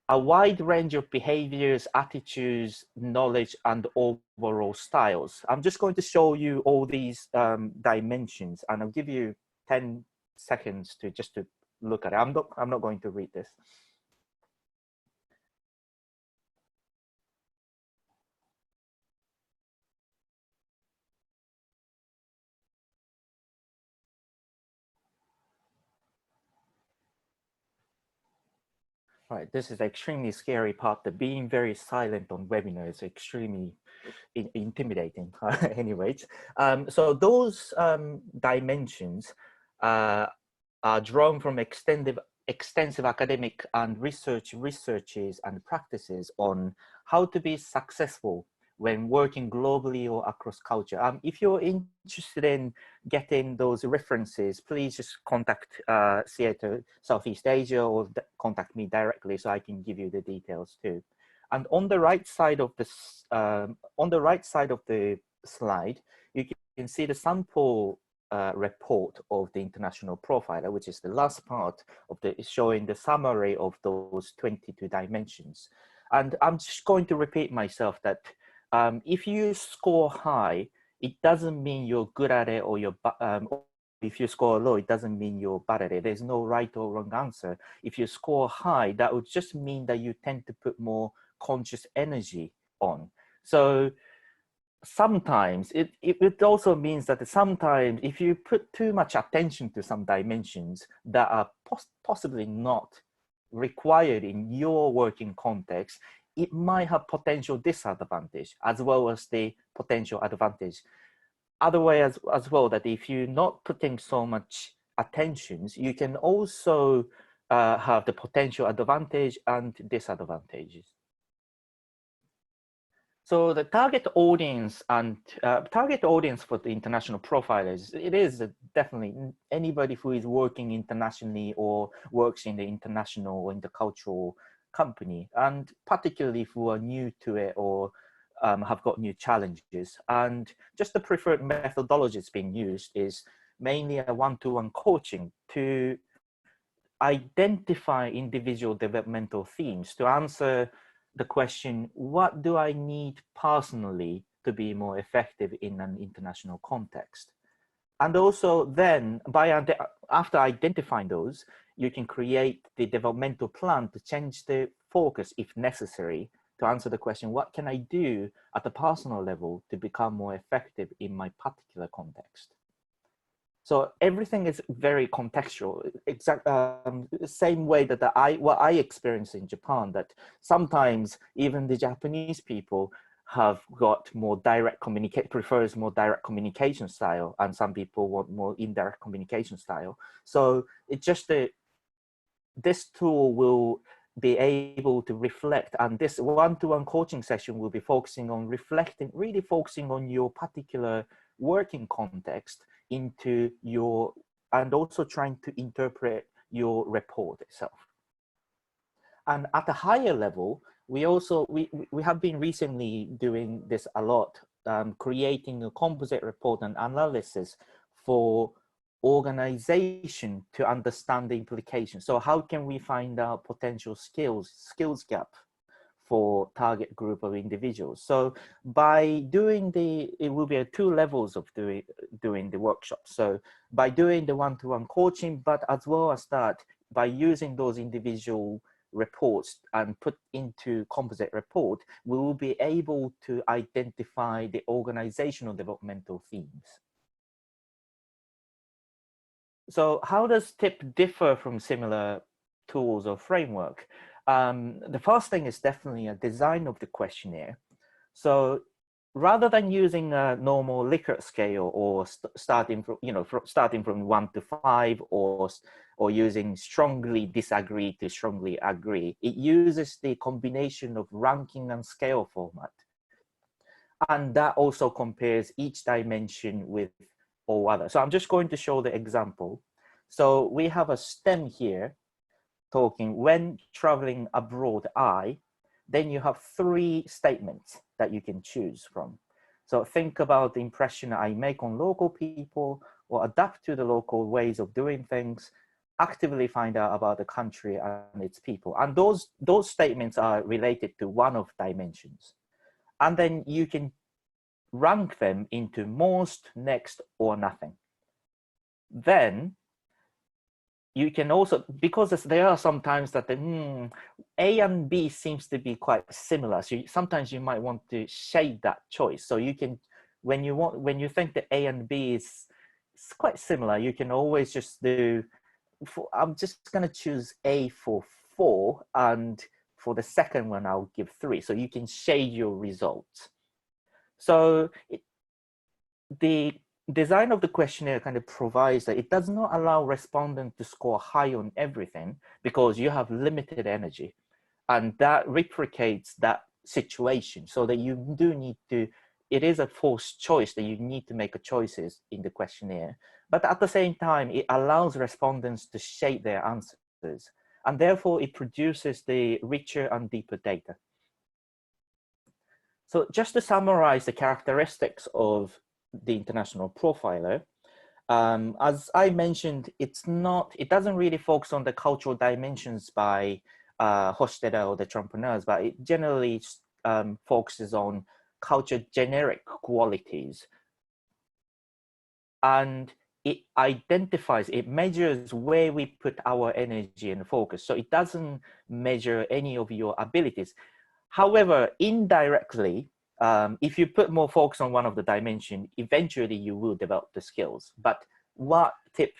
a wide range of behaviors, attitudes, knowledge, and overall styles. I'm just going to show you all these dimensions, and I'll give you 10 seconds to just to look at it. I'm not going to read this. Right, this is extremely scary part. That being very silent on webinar is extremely intimidating. Anyways, so those dimensions are drawn from extensive academic and researches and practices on how to be successful when working globally or across culture. If you're interested in getting those references, please just contact SIETAR Southeast Asia or contact me directly so I can give you the details too. And on the right side of this, on the right side of the slide, you can see the sample report of the international profiler, which is the last part of the showing the summary of those 22 dimensions. And I'm just going to repeat myself that if you score high, it doesn't mean you're good at it, or you're if you score low, it doesn't mean you're bad at it. There's no right or wrong answer. If you score high, that would just mean that you tend to put more conscious energy on. So sometimes it also means that sometimes if you put too much attention to some dimensions that are possibly not required in your working context, it might have potential disadvantage as well as the potential advantage. Other way as well, that if you're not putting so much attention, you can also have the potential advantage and disadvantages. So the target audience and target audience for the international profilers, it is definitely anybody who is working internationally or works in the international or intercultural company, and particularly who are new to it or have got new challenges. And just the preferred methodologies being used is mainly a one-to-one coaching to identify individual developmental themes, to answer the question, what do I need personally to be more effective in an international context? And also then, after identifying those, you can create the developmental plan to change the focus if necessary, to answer the question, what can I do at a personal level to become more effective in my particular context? So everything is very contextual, same way that what I experienced in Japan, that sometimes even the Japanese people have got more direct prefers more direct communication style, and some people want more indirect communication style. So it's just this tool will be able to reflect, and this one-to-one coaching session will be focusing on reflecting, really focusing on your particular working context into your, and also trying to interpret your report itself. And at a higher level, we have been recently doing this a lot, creating a composite report and analysis for organization to understand the implications. So how can we find out potential skills gap for target group of individuals? So by doing it will be 2 levels of doing the workshop. So by doing the one-to-one coaching, but as well as that, by using those individual reports and put into composite report, we will be able to identify the organizational developmental themes. So how does TIP differ from similar tools or framework? The first thing is definitely a design of the questionnaire. So rather than using a normal Likert scale or starting from, starting from 1 to 5 or using strongly disagree to strongly agree, it uses the combination of ranking and scale format. And that also compares each dimension with all others. So I'm just going to show the example. So we have a stem here talking when traveling abroad, then you have 3 statements that you can choose from. So think about the impression I make on local people, or adapt to the local ways of doing things, actively find out about the country and its people. And those statements are related to one of dimensions. And then you can rank them into most, next, or nothing. Then you can also, because there are sometimes that the A and B seems to be quite similar. So sometimes you might want to shade that choice. So you can, when you think that A and B is quite similar, you can always just do, I'm just going to choose A for 4, and for the second one, I'll give 3. So you can shade your results. So the design of the questionnaire kind of provides that it does not allow respondents to score high on everything because you have limited energy, and that replicates that situation, so that you do need to, it is a forced choice that you need to make choices in the questionnaire, but at the same time it allows respondents to shape their answers, and therefore it produces the richer and deeper data. So just to summarize the characteristics of the international profiler, as I mentioned, it doesn't really focus on the cultural dimensions by Hofstede or the entrepreneurs, but it generally focuses on culture generic qualities. And it identifies, it measures where we put our energy and focus. So it doesn't measure any of your abilities. However, indirectly, if you put more focus on one of the dimensions, eventually you will develop the skills. But what TIP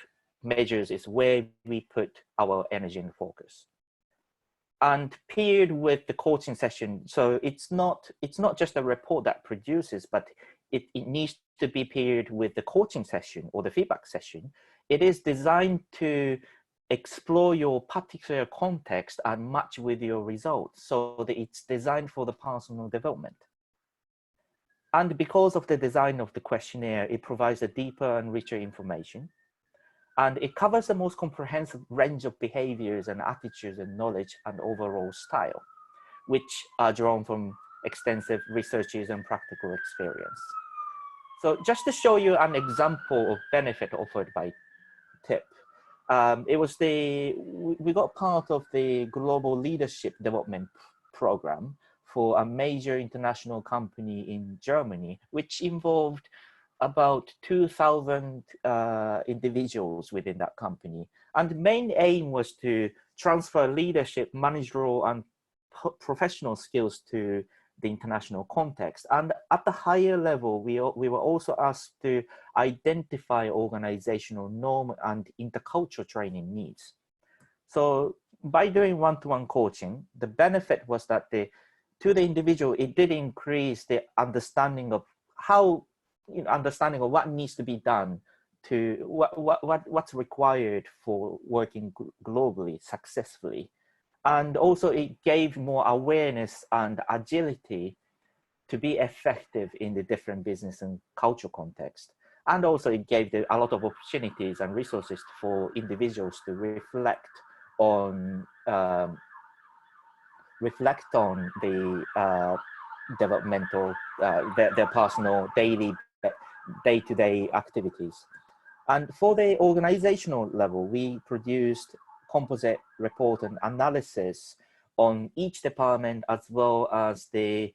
measures is where we put our energy and focus. And paired with the coaching session, so it's not just a report that produces, but it needs to be paired with the coaching session or the feedback session. It is designed to explore your particular context and match with your results, so that it's designed for the personal development. And because of the design of the questionnaire, it provides a deeper and richer information. And it covers the most comprehensive range of behaviors and attitudes and knowledge and overall style, which are drawn from extensive researches and practical experience. So just to show you an example of benefit offered by TIP, we got part of the Global Leadership Development Program for a major international company in Germany, which involved about 2,000 individuals within that company. And the main aim was to transfer leadership, managerial, and professional skills to the international context. And at the higher level, we were also asked to identify organizational norm and intercultural training needs. So by doing one-to-one coaching, the benefit was that to the individual, it did increase the understanding of how, understanding of what needs to be done, to what's required for working globally successfully. And also it gave more awareness and agility to be effective in the different business and cultural context. And also it gave a lot of opportunities and resources for individuals to reflect on the developmental, their personal daily, day-to-day activities. And for the organizational level, we produced composite report and analysis on each department, as well as the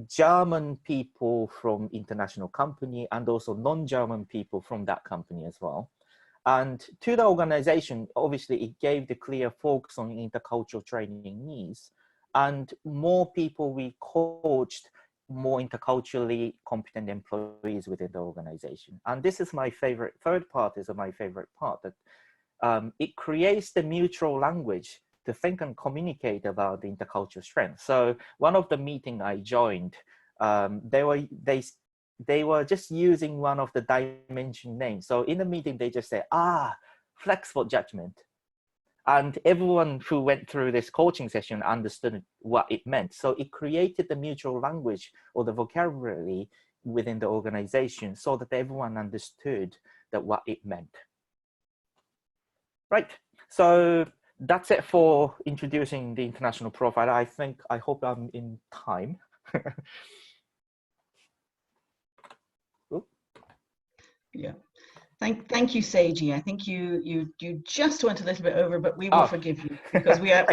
German people from international company and also non-German people from that company as well. And to the organization, obviously, it gave the clear focus on intercultural training needs, and more people we coached, more interculturally competent employees within the organization. And this is my favorite, third part is my favorite part, that it creates the mutual language to think and communicate about the intercultural strength. So one of the meetings I joined, they were just using one of the dimension names. So in the meeting, they just say, flexible judgment. And everyone who went through this coaching session understood what it meant. So it created the mutual language or the vocabulary within the organization so that everyone understood that what it meant. Right, so that's it for introducing the international profile. I hope I'm in time. Yeah, thank you, Seiji. I think you just went a little bit over, but we will forgive you because we have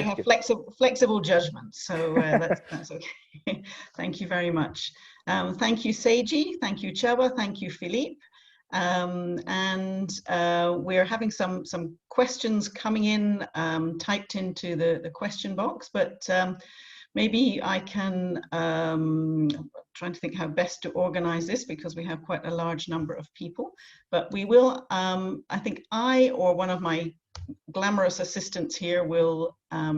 flexible judgment. So that's okay. Thank you very much. Thank you, Seiji. Thank you, Csaba. Thank you, Philippe. We're having some questions coming in typed into the question box, but maybe I can, trying to think how best to organize this because we have quite a large number of people, but we will, I think I or one of my glamorous assistants here will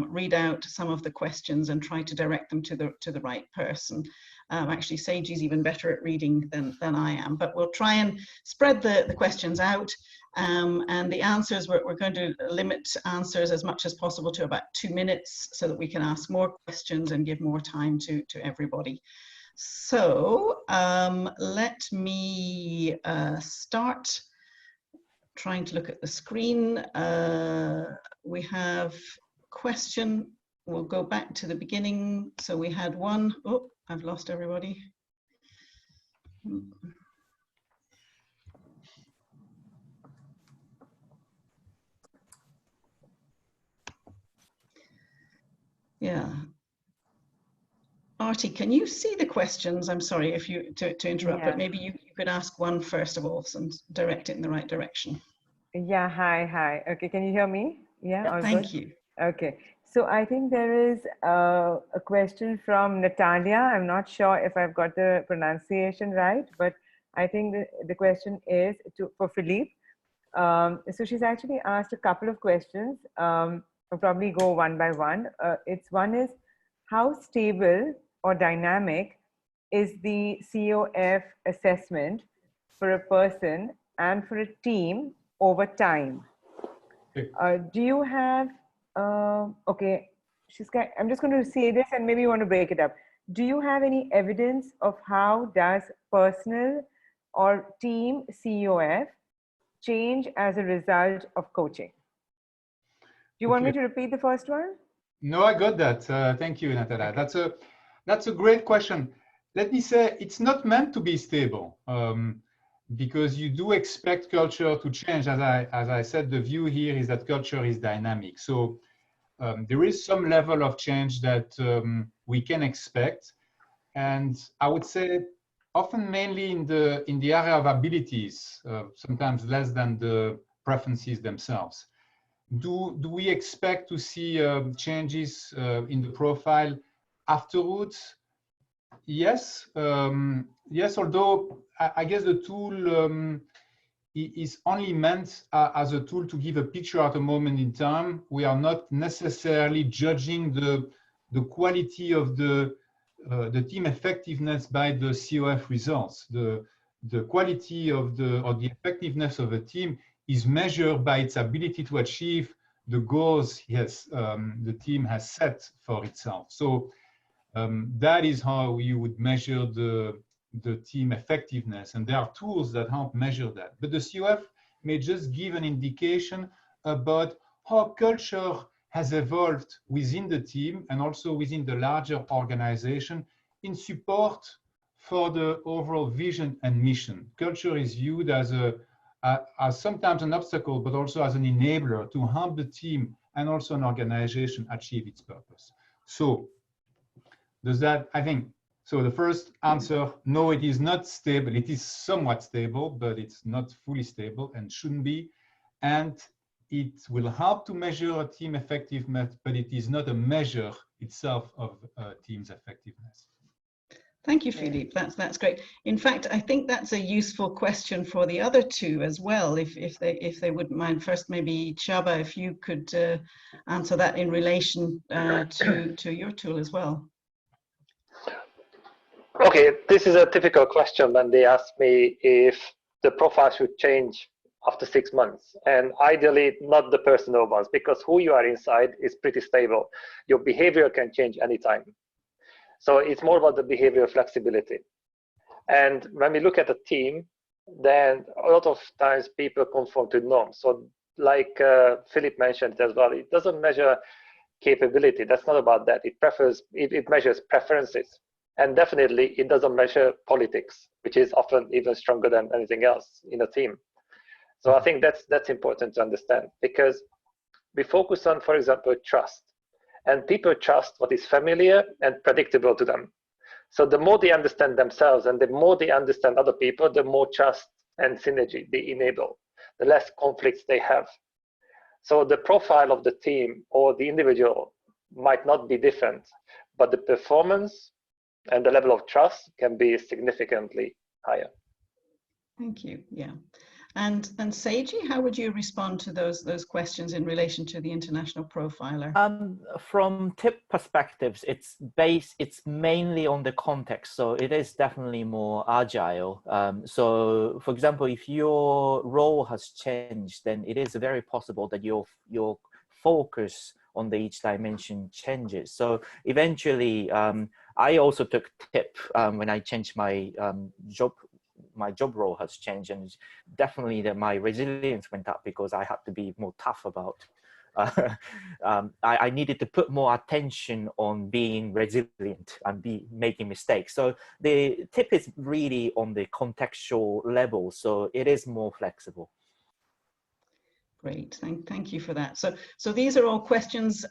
read out some of the questions and try to direct them to the right person. Actually, Seiji's even better at reading than I am, but we'll try and spread the questions out. And the answers, we're going to limit answers as much as possible to about 2 minutes so that we can ask more questions and give more time to everybody. So let me start trying to look at the screen. We have question. We'll go back to the beginning. So we had one. Oh, I've lost everybody. Yeah. Artie, can you see the questions? I'm sorry if you to interrupt, but maybe you could ask one first of all and direct it in the right direction. Yeah, hi. Okay, can you hear me? Yeah, thank you. Okay, so I think there is a question from Natalia. I'm not sure if I've got the pronunciation right, but I think the question is for Philippe. So she's actually asked a couple of questions. I'll probably go one by one. One is, how stable or dynamic is the COF assessment for a person and for a team over time? Do you have, okay, I'm just going to say this and maybe you want to break it up. Do you have any evidence of how does personal or team COF change as a result of coaching? Do you want me to repeat the first one? No, I got that. Thank you, Natalia. Okay. That's a great question. Let me say it's not meant to be stable because you do expect culture to change. As I said, the view here is that culture is dynamic. So there is some level of change that we can expect, and I would say often mainly in the area of abilities, sometimes less than the preferences themselves. Do we expect to see changes in the profile afterwards? Yes. Yes, although I guess the tool is only meant as a tool to give a picture at a moment in time. We are not necessarily judging the quality of the team effectiveness by the COF results. The quality of the effectiveness of a team is measured by its ability to achieve the goals the team has set for itself. So that is how you would measure the team effectiveness. And there are tools that help measure that. But the COF may just give an indication about how culture has evolved within the team and also within the larger organization in support for the overall vision and mission. Culture is viewed as sometimes an obstacle, but also as an enabler to help the team and also an organization achieve its purpose. So does that, I think, so the first answer, no, it is not stable. It is somewhat stable, but it's not fully stable and shouldn't be. And it will help to measure a team effectiveness, but it is not a measure itself of a team's effectiveness. Thank you, Philippe. That's great. In fact, I think that's a useful question for the other two as well, if they wouldn't mind. First, maybe Csaba, if you could answer that in relation to your tool as well. Okay, this is a typical question when they ask me if the profile should change after 6 months, and ideally not the personal ones, because who you are inside is pretty stable. Your behavior can change anytime. So it's more about the behavioral flexibility. And when we look at a team, then a lot of times people conform to norms. So like Philippe mentioned as well, it doesn't measure capability. That's not about that. It measures preferences. And definitely it doesn't measure politics, which is often even stronger than anything else in a team. So I think that's important to understand, because we focus on, for example, trust. And people trust what is familiar and predictable to them. So the more they understand themselves and the more they understand other people, the more trust and synergy they enable, the less conflicts they have. So the profile of the team or the individual might not be different, but the performance and the level of trust can be significantly higher. Thank you. Yeah. And Seiji, how would you respond to those questions in relation to the international profiler? From tip perspectives, it's mainly on the context, so it is definitely more agile. So, for example, if your role has changed, then it is very possible that your focus on the each dimension changes. So eventually, I also took tip when I changed my job. My job role has changed, and definitely that my resilience went up because I had to be more tough about. I needed to put more attention on being resilient and making mistakes. So the tip is really on the contextual level, so it is more flexible. Great, thank you for that. So these are all questions,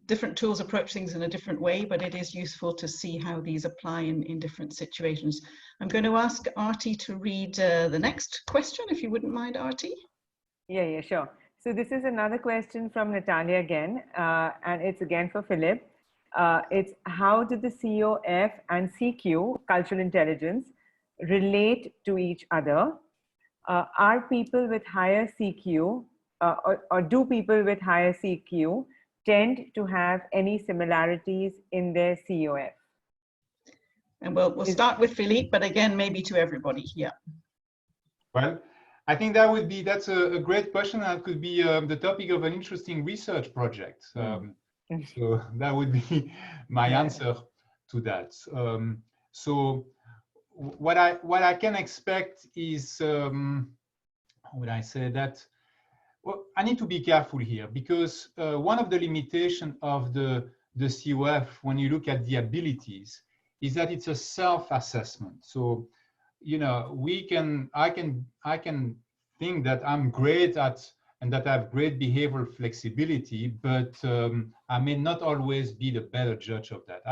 different tools approach things in a different way, but it is useful to see how these apply in different situations. I'm going to ask Artie to read the next question, if you wouldn't mind, Artie. Yeah, sure. So this is another question from Natalia again, and it's again for Philippe. It's how do the COF and CQ, cultural intelligence, relate to each other? Are people with higher CQ or do people with higher CQ tend to have any similarities in their COF? And we'll start with Philippe, but again, maybe to everybody. Yeah. Well, I think that's a great question. That could be the topic of an interesting research project. So that would be my answer to that. So what I can expect is, how would I say that? Well, I need to be careful here, because one of the limitations of the COF, when you look at the abilities, is that it's a self-assessment. So, you know, I can think that I'm great at and that I have great behavioral flexibility, but I may not always be the better judge of that.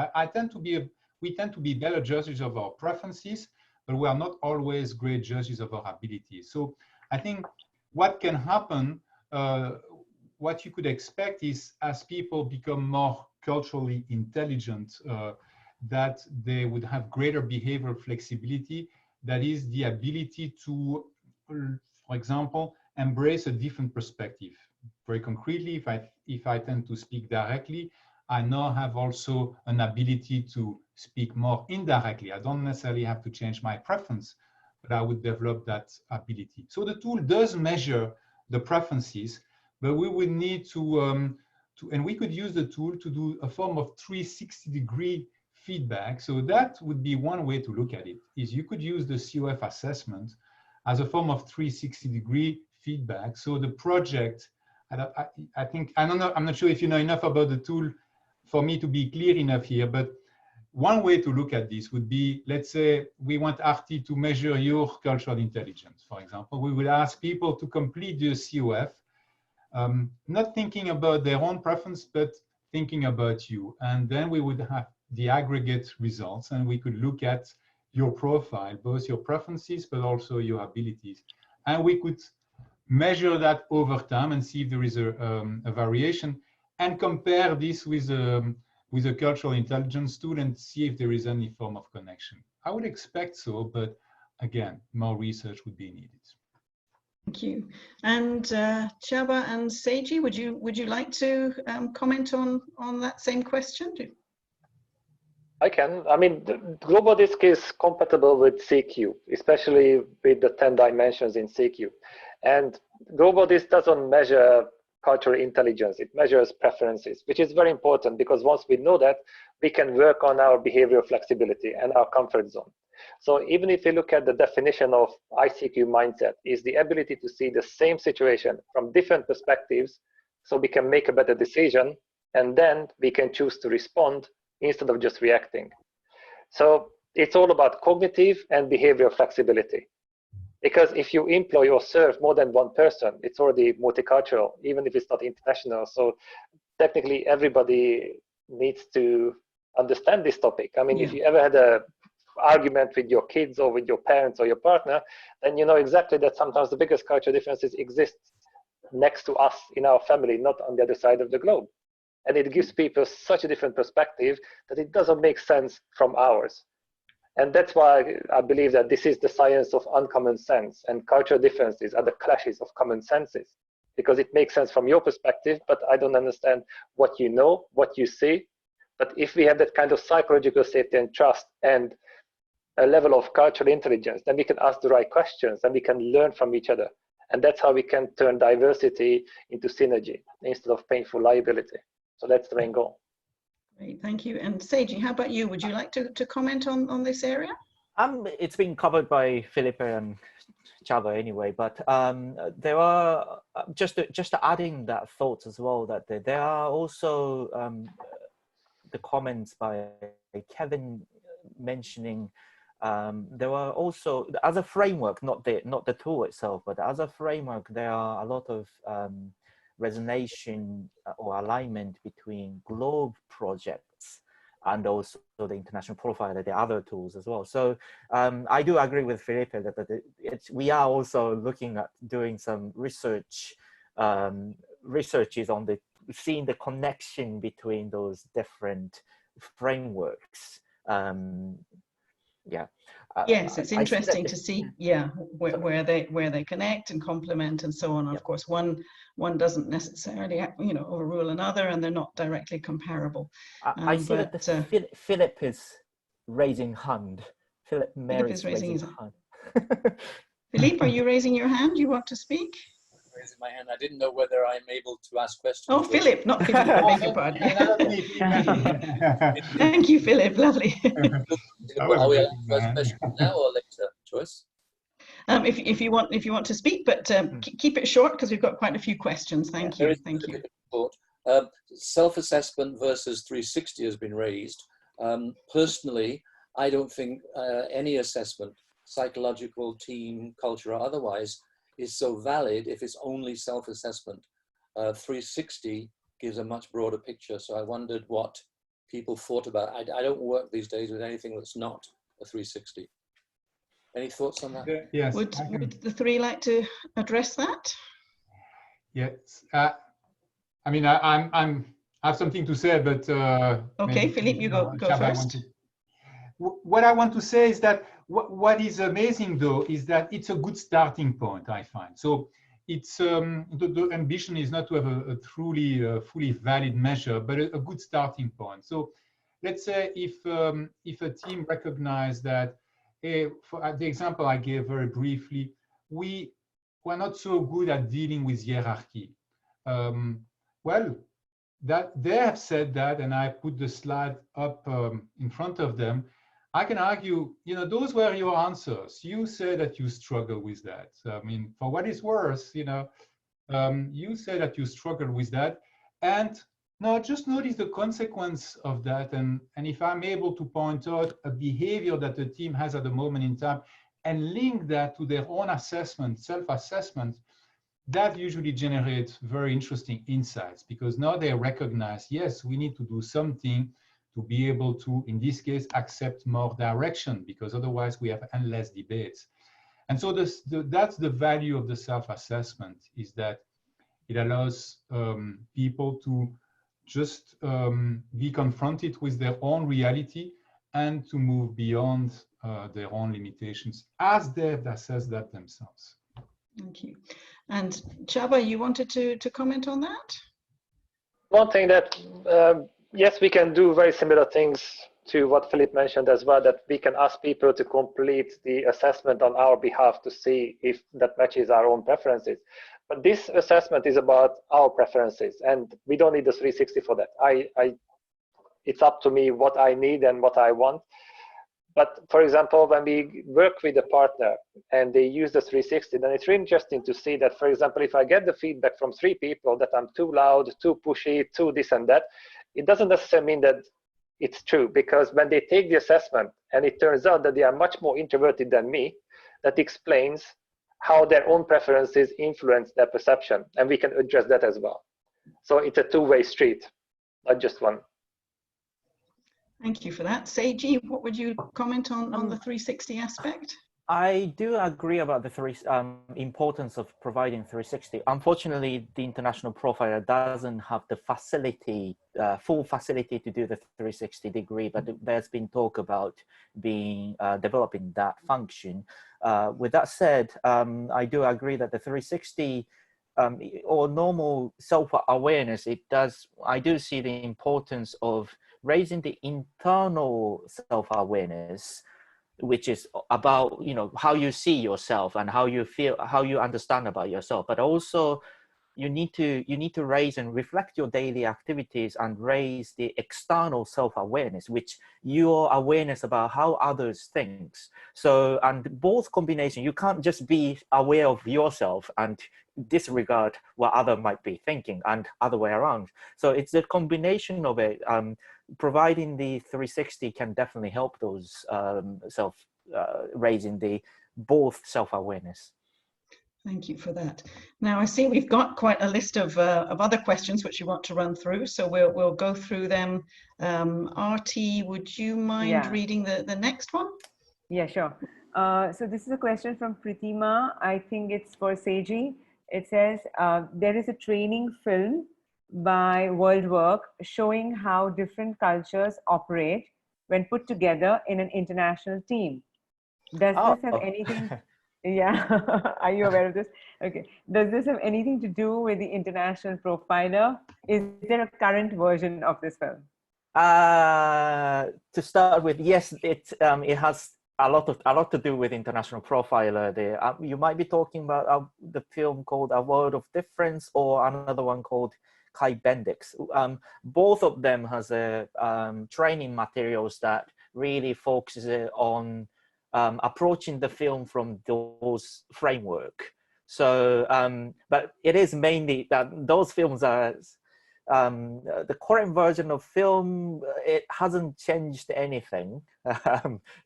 We tend to be better judges of our preferences, but we are not always great judges of our abilities. So I think what can happen, what you could expect is, as people become more culturally intelligent, that they would have greater behavioral flexibility. That is the ability to, for example, embrace a different perspective. Very concretely, if I tend to speak directly, I now have also an ability to speak more indirectly. I don't necessarily have to change my preference, but I would develop that ability. So the tool does measure the preferences, but we would need to and we could use the tool to do a form of 360-degree feedback. So that would be one way to look at it, is you could use the COF assessment as a form of 360-degree feedback. So the project, I think, I don't know, I'm not sure if you know enough about the tool for me to be clear enough here, but one way to look at this would be, let's say we want Artie to measure your cultural intelligence, for example. We would ask people to complete the COF, not thinking about their own preference, but thinking about you. And then we would have the aggregate results, and we could look at your profile, both your preferences, but also your abilities. And we could measure that over time and see if there is a variation, and compare this with a cultural intelligence tool and see if there is any form of connection. I would expect so, but again, more research would be needed. Thank you. And Csaba and Seiji, would you like to comment on that same question? I can. I mean, the global disk is compatible with CQ, especially with the 10 dimensions in CQ. And global disk doesn't measure cultural intelligence. It measures preferences, which is very important because once we know that, we can work on our behavioral flexibility and our comfort zone. So even if you look at the definition of ICQ mindset, is the ability to see the same situation from different perspectives so we can make a better decision, and then we can choose to respond instead of just reacting. So it's all about cognitive and behavioral flexibility. Because if you employ or serve more than one person, it's already multicultural, even if it's not international. So technically everybody needs to understand this topic. I mean, if you ever had an argument with your kids or with your parents or your partner, then you know exactly that sometimes the biggest cultural differences exist next to us in our family, not on the other side of the globe. And it gives people such a different perspective that it doesn't make sense from ours. And that's why I believe that this is the science of uncommon sense, and cultural differences are the clashes of common senses, because it makes sense from your perspective, but I don't understand what you know, what you see. But if we have that kind of psychological safety and trust and a level of cultural intelligence, then we can ask the right questions and we can learn from each other. And that's how we can turn diversity into synergy instead of painful liability. So that's the main goal. Great, thank you. And Seiji, how about you? Would you like to comment on this area? It's been covered by Philippe and Csaba anyway, but there are just adding that thought as well, that there are also the comments by Kevin mentioning there are also, as a framework, not the tool itself, but as a framework, there are a lot of resonation or alignment between Globe projects and also the international profiler, the other tools as well. So I do agree with Philippe that we are also looking at doing some researches on seeing the connection between those different frameworks. Yes, it's interesting to see, where they connect and complement and so on. Of course, one doesn't necessarily, overrule another, and they're not directly comparable. I see that Philip is raising hand. Philip is raising his hand. Philippe, are you raising your hand? You want to speak? Raising my hand. I didn't know whether I'm able to ask questions. Oh, Philippe, not Philippe. I beg your pardon. Thank you, Philippe. Lovely. Are we on first question now or later? Choice. If you want to speak, but keep it short because we've got quite a few questions. Thank you. Thank you. Self-assessment versus 360 has been raised. Personally, I don't think any assessment, psychological, team, culture, or otherwise, is so valid if it's only self-assessment. 360 gives a much broader picture. So I wondered what people thought about. I don't work these days with anything that's not a 360. Any thoughts on that? Yes. Would the three like to address that? Yes. I mean, I have something to say, but okay, Philippe, you go first. What I want to say is that what is amazing, though, is that it's a good starting point, I find. So it's the ambition is not to have a truly fully valid measure, but a good starting point. So let's say if a team recognizes that, for the example I gave very briefly, we're not so good at dealing with hierarchy. Well, that they have said that, and I put the slide up in front of them. I can argue, those were your answers. You say that you struggle with that. I mean, for what is worse, you say that you struggle with that. And now just notice the consequence of that. And if I'm able to point out a behavior that the team has at the moment in time and link that to their own assessment, self-assessment, that usually generates very interesting insights, because now they recognize, yes, we need to do something to be able to, in this case, accept more direction, because otherwise we have endless debates. And so that's the value of the self-assessment, is that it allows people to just be confronted with their own reality and to move beyond their own limitations as they've assessed that themselves. Thank you. And Csaba, you wanted to comment on that? One thing that, yes, we can do very similar things to what Philippe mentioned as well, that we can ask people to complete the assessment on our behalf to see if that matches our own preferences. But this assessment is about our preferences, and we don't need the 360 for that. It's up to me what I need and what I want. But for example, when we work with a partner and they use the 360, then it's really interesting to see that, for example, if I get the feedback from 3 people that I'm too loud, too pushy, too this and that, it doesn't necessarily mean that it's true, because when they take the assessment and it turns out that they are much more introverted than me, that explains how their own preferences influence their perception, and we can address that as well. So it's a two-way street, not just one. Thank you for that. Seiji, what would you comment on the 360 aspect? I do agree about the importance of providing 360. Unfortunately, the international profiler doesn't have the facility, full facility to do the 360 degree, but there's been talk about developing that function. With that said, I do agree that the 360 or normal self-awareness, I do see the importance of raising the internal self-awareness, which is about, how you see yourself and how you feel, how you understand about yourself. But also you need to raise and reflect your daily activities and raise the external self-awareness, which your awareness about how others think. So, and both combination, you can't just be aware of yourself and disregard what other might be thinking, and other way around. So it's a combination of it. Providing the 360 can definitely help those raising the both self-awareness. Thank you for that. Now I see we've got quite a list of other questions which you want to run through, so we'll go through them. RT, would you mind reading the next one? Yeah, sure. So this is a question from Pritima. I think it's for Seiji. It says, there is a training film by World Work showing how different cultures operate when put together in an international team. Does this have anything? Yeah, are you aware of this? Okay. Does this have anything to do with the international profiler? Is there a current version of this film? To start with, yes, it has a lot to do with international profiler. There, you might be talking about the film called A World of Difference, or another one called Kai Bendix. Both of them has training materials that really focuses on approaching the film from those framework. So, but it is mainly that those films are the current version of film. It hasn't changed anything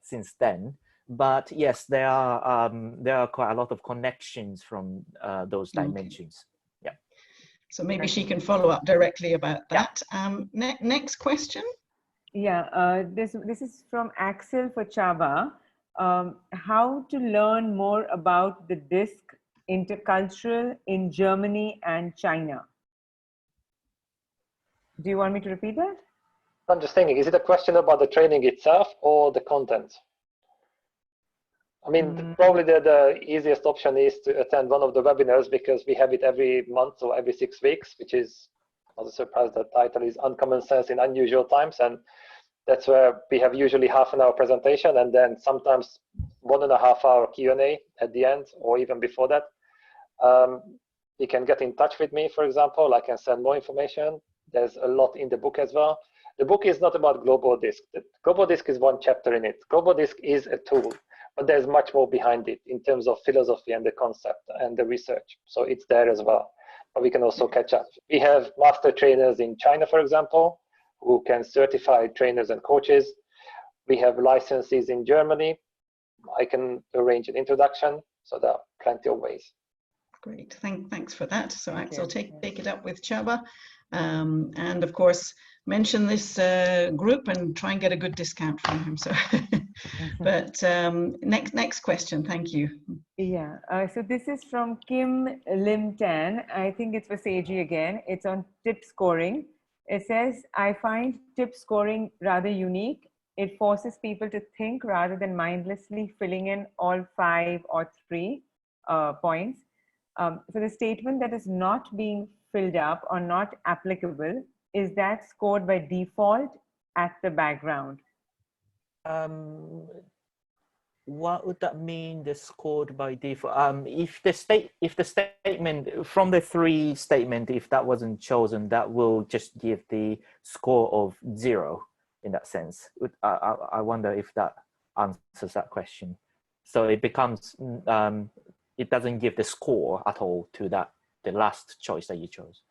since then. But yes, there are quite a lot of connections from those dimensions. Yeah. So maybe she can follow up directly about that. Yeah. Next question. Yeah, this is from Axel for Csaba. How to learn more about the disc Intercultural in Germany and China? Do you want me to repeat that? I'm just thinking, is it a question about the training itself or the content? I mean, probably the easiest option is to attend one of the webinars, because we have it every month or every 6 weeks, which is not a surprise. The title is Uncommon Sense in Unusual Times. And that's where we have usually half an hour presentation, and then sometimes 1.5 hour Q&A at the end, or even before that. You can get in touch with me, for example. I can send more information. There's a lot in the book as well. The book is not about Global Disc. The Global Disc is one chapter in it. Global Disc is a tool, but there's much more behind it in terms of philosophy and the concept and the research. So it's there as well. But we can also catch up. We have master trainers in China, for example, who can certify trainers and coaches. We have licensees in Germany. I can arrange an introduction. So there are plenty of ways. Great, thanks for that. So Axel, take it up with Csaba. And of course, mention this group and try and get a good discount from him. So, but next question, thank you. Yeah, so this is from Kim Lim Tan. I think it's for Seiji again. It's on tip scoring. It says, I find tip scoring rather unique. It forces people to think rather than mindlessly filling in all 5 or 3 points. So the statement that is not being filled up or not applicable, is that scored by default at the background? What would that mean? The scored by default. If the statement from the 3 statement, if that wasn't chosen, that will just give the score of 0 in that sense. I wonder if that answers that question. So it becomes it doesn't give the score at all to the last choice that you chose.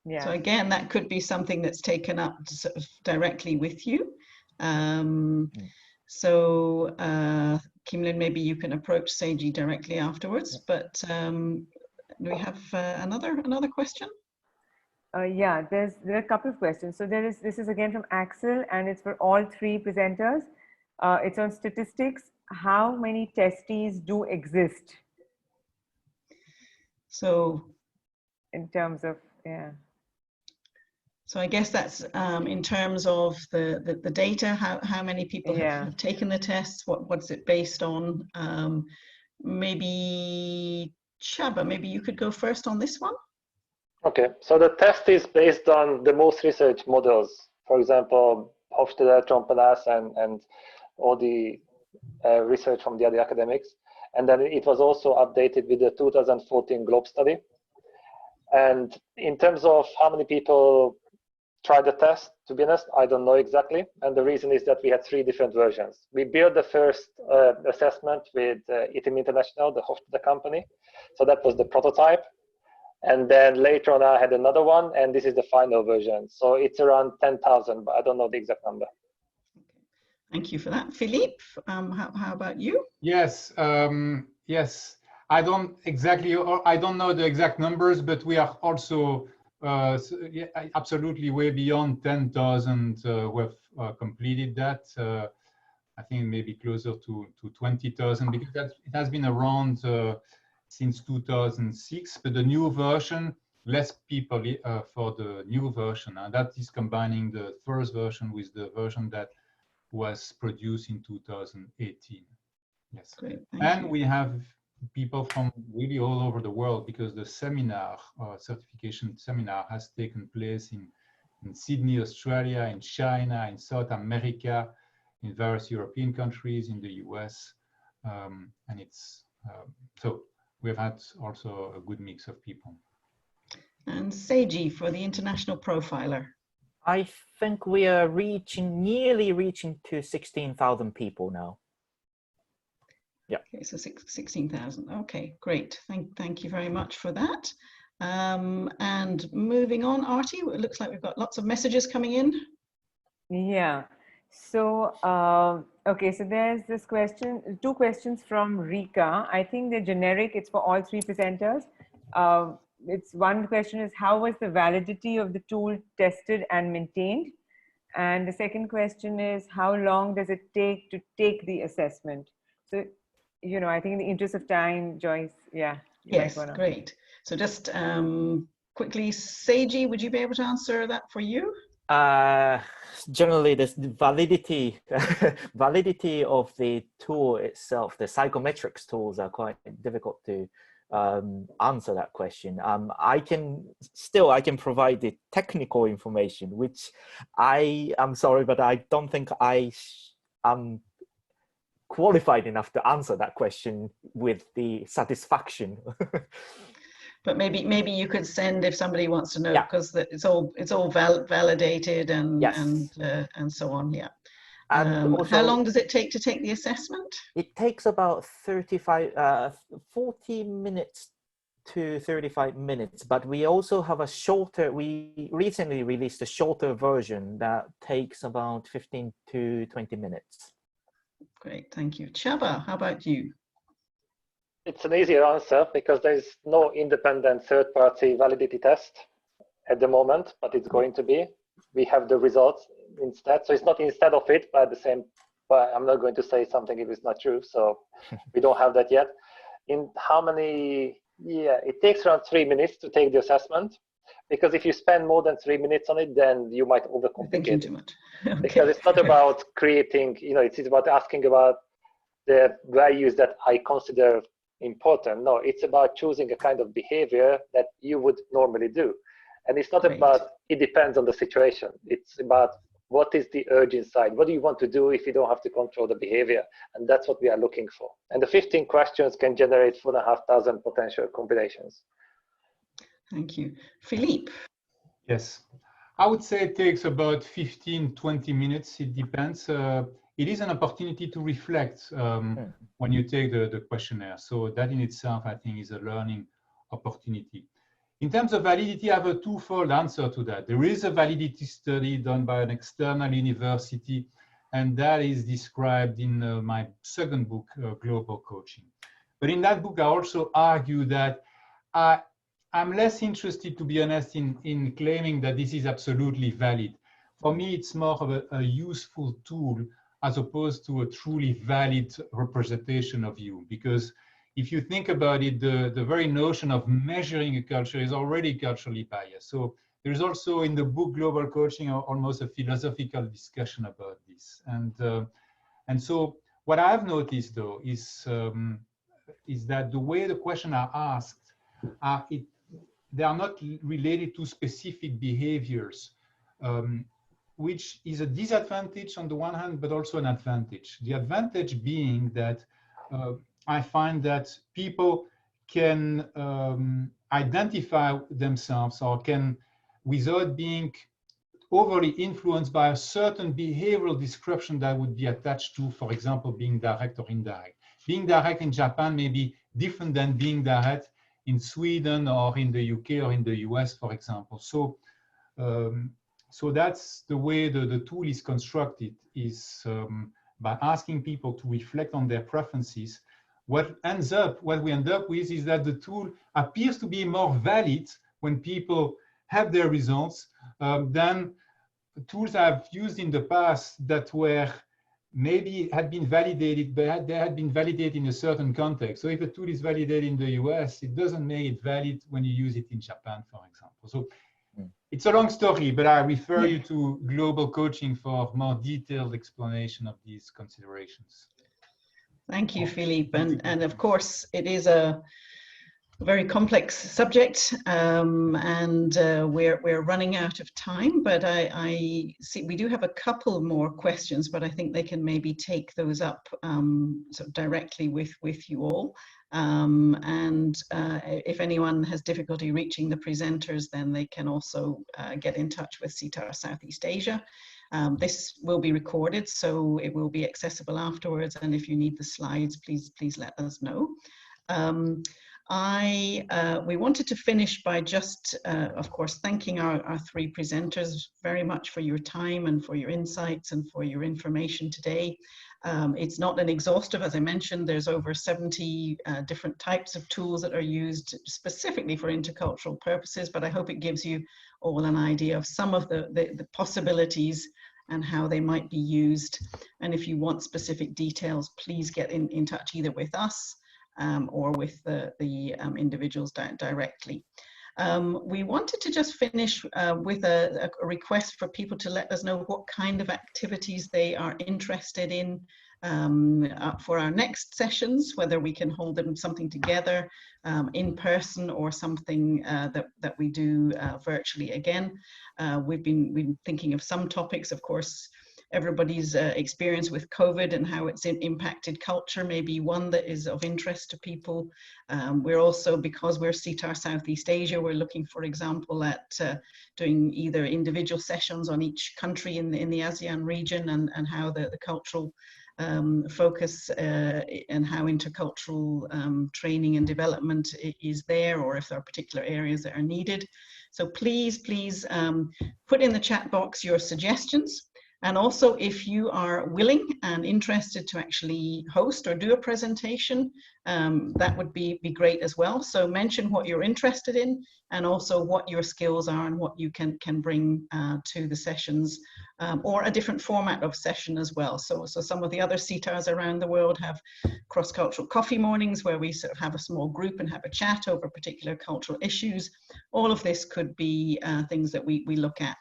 Yeah. So again, that could be something that's taken up sort of directly with you. So Kim-Lin, maybe you can approach Seiji directly afterwards, but do we have another question? Yeah, there are a couple of questions. So this is again from Axel, and it's for all 3 presenters. It's on statistics. How many testes do exist? So in terms of, yeah. So I guess that's in terms of the data, how many people have taken the tests, what's it based on? Maybe Csaba, maybe you could go first on this one. Okay, so the test is based on the most research models. For example, Hofstadter, Trompelas, and all the research from the other academics. And then it was also updated with the 2014 Globe study. And in terms of how many people tried the test, to be honest, I don't know exactly. And the reason is that we had 3 different versions. We built the first assessment with ITIM International, the Hofstadter company. So that was the prototype. And then later on, I had another one, and this is the final version. So it's around 10,000, but I don't know the exact number. Thank you for that. Philippe, how about you? Yes, yes. I don't know the exact numbers, but we are also absolutely way beyond 10,000 who have completed that. I think maybe closer to 20,000, because it has been around since 2006, but the new version, less people for the new version, and that is combining the first version with the version that was produced in 2018. Yes. Great, and we have people from really all over the world, because the seminar, certification seminar, has taken place in Sydney, Australia, in China, in South America, in various European countries, in the US, and it's so we've had also a good mix of people. And Seiji for the international profiler. I think we are nearly reaching to 16,000 people now. Yeah. Okay, so 16,000. Okay, great. Thank you very much for that. And moving on, Artie, it looks like we've got lots of messages coming in. Yeah. So, okay, so there's this question, 2 questions from Rika. I think they're generic. It's for all 3 presenters. It's one question is, how was the validity of the tool tested and maintained? And the second question is, how long does it take to take the assessment? So, you know, I think in the interest of time, Joyce, yeah. Yes, great. So just quickly, Seiji, would you be able to answer that for you? Generally, the validity of the tool itself, the psychometrics tools, are quite difficult to answer that question. I can provide the technical information, which I'm sorry, but I don't think I'm qualified enough to answer that question with the satisfaction. But maybe you could send if somebody wants to know, because it's all validated and yes. and so on. Yeah. And also, how long does it take to take the assessment? It takes about 40 minutes to 35 minutes, but we also have we recently released a shorter version that takes about 15 to 20 minutes. Great, thank you. Csaba, how about you? It's an easier answer because there's no independent third-party validity test at the moment, but it's going to be. We have the results instead. So it's not instead of it, but at the same, but I'm not going to say something if it's not true. So we don't have that yet. In how many, it takes around 3 minutes to take the assessment, because if you spend more than 3 minutes on it, then you might overcomplicate too much. Okay. Because it's not about creating, it's about asking about the values that I consider important. No, it's about choosing a kind of behavior that you would normally do. And it's not about, it depends on the situation. It's about what is the urge inside? What do you want to do if you don't have to control the behavior? And that's what we are looking for. And the 15 questions can generate 4,500 potential combinations. Thank you. Philippe. Yes, I would say it takes about 15, 20 minutes. It depends. It is an opportunity to reflect when you take the questionnaire. So that in itself, I think, is a learning opportunity. In terms of validity, I have a twofold answer to that. There is a validity study done by an external university, and that is described in my second book, Global Coaching. But in that book, I also argue that I'm less interested, to be honest, in claiming that this is absolutely valid. For me, it's more of a useful tool as opposed to a truly valid representation of you. Because if you think about it, the very notion of measuring a culture is already culturally biased. So there's also in the book Global Coaching almost a philosophical discussion about this. And so what I've noticed, though, is that the way the questions are asked, they are not related to specific behaviors, which is a disadvantage on the one hand, but also an advantage. The advantage being that I find that people can identify themselves or can, without being overly influenced by a certain behavioral description that would be attached to, for example, being direct or indirect. Being direct in Japan may be different than being direct in Sweden or in the UK or in the US, for example. So, so that's the way the tool is constructed, is by asking people to reflect on their preferences. What we end up with is that the tool appears to be more valid when people have their results than tools I've used in the past that were maybe had been validated, but they had been validated in a certain context. So if a tool is validated in the US, it doesn't make it valid when you use it in Japan, for example. So it's a long story, but I refer you to Global Coaching for more detailed explanation of these considerations. Thank you, Philippe. And of course, it is a very complex subject, and we're running out of time, but I see we do have a couple more questions, but I think they can maybe take those up sort of directly with you all. And if anyone has difficulty reaching the presenters, then they can also get in touch with SIETAR Southeast Asia. This will be recorded, so it will be accessible afterwards. And if you need the slides, please let us know. We wanted to finish by just, of course, thanking our three presenters very much for your time and for your insights and for your information today. It's not an exhaustive, as I mentioned, there's over 70 different types of tools that are used specifically for intercultural purposes, but I hope it gives you all an idea of some of the possibilities and how they might be used. And if you want specific details, please get in touch either with us or with the individuals directly. We wanted to just finish with a request for people to let us know what kind of activities they are interested in for our next sessions, whether we can hold them something together in person or something that we do virtually again. We've been thinking of some topics, of course. Everybody's experience with COVID and how it's impacted culture may be one that is of interest to people. We're also, because we're SIETAR Southeast Asia, we're looking, for example, at doing either individual sessions on each country in the ASEAN region and how the cultural focus and how intercultural training and development is there, or if there are particular areas that are needed. So please put in the chat box your suggestions. And also, if you are willing and interested to actually host or do a presentation, that would be great as well. So mention what you're interested in and also what your skills are and what you can bring to the sessions, or a different format of session as well. So some of the other SIETARs around the world have cross-cultural coffee mornings where we sort of have a small group and have a chat over particular cultural issues. All of this could be things that we look at.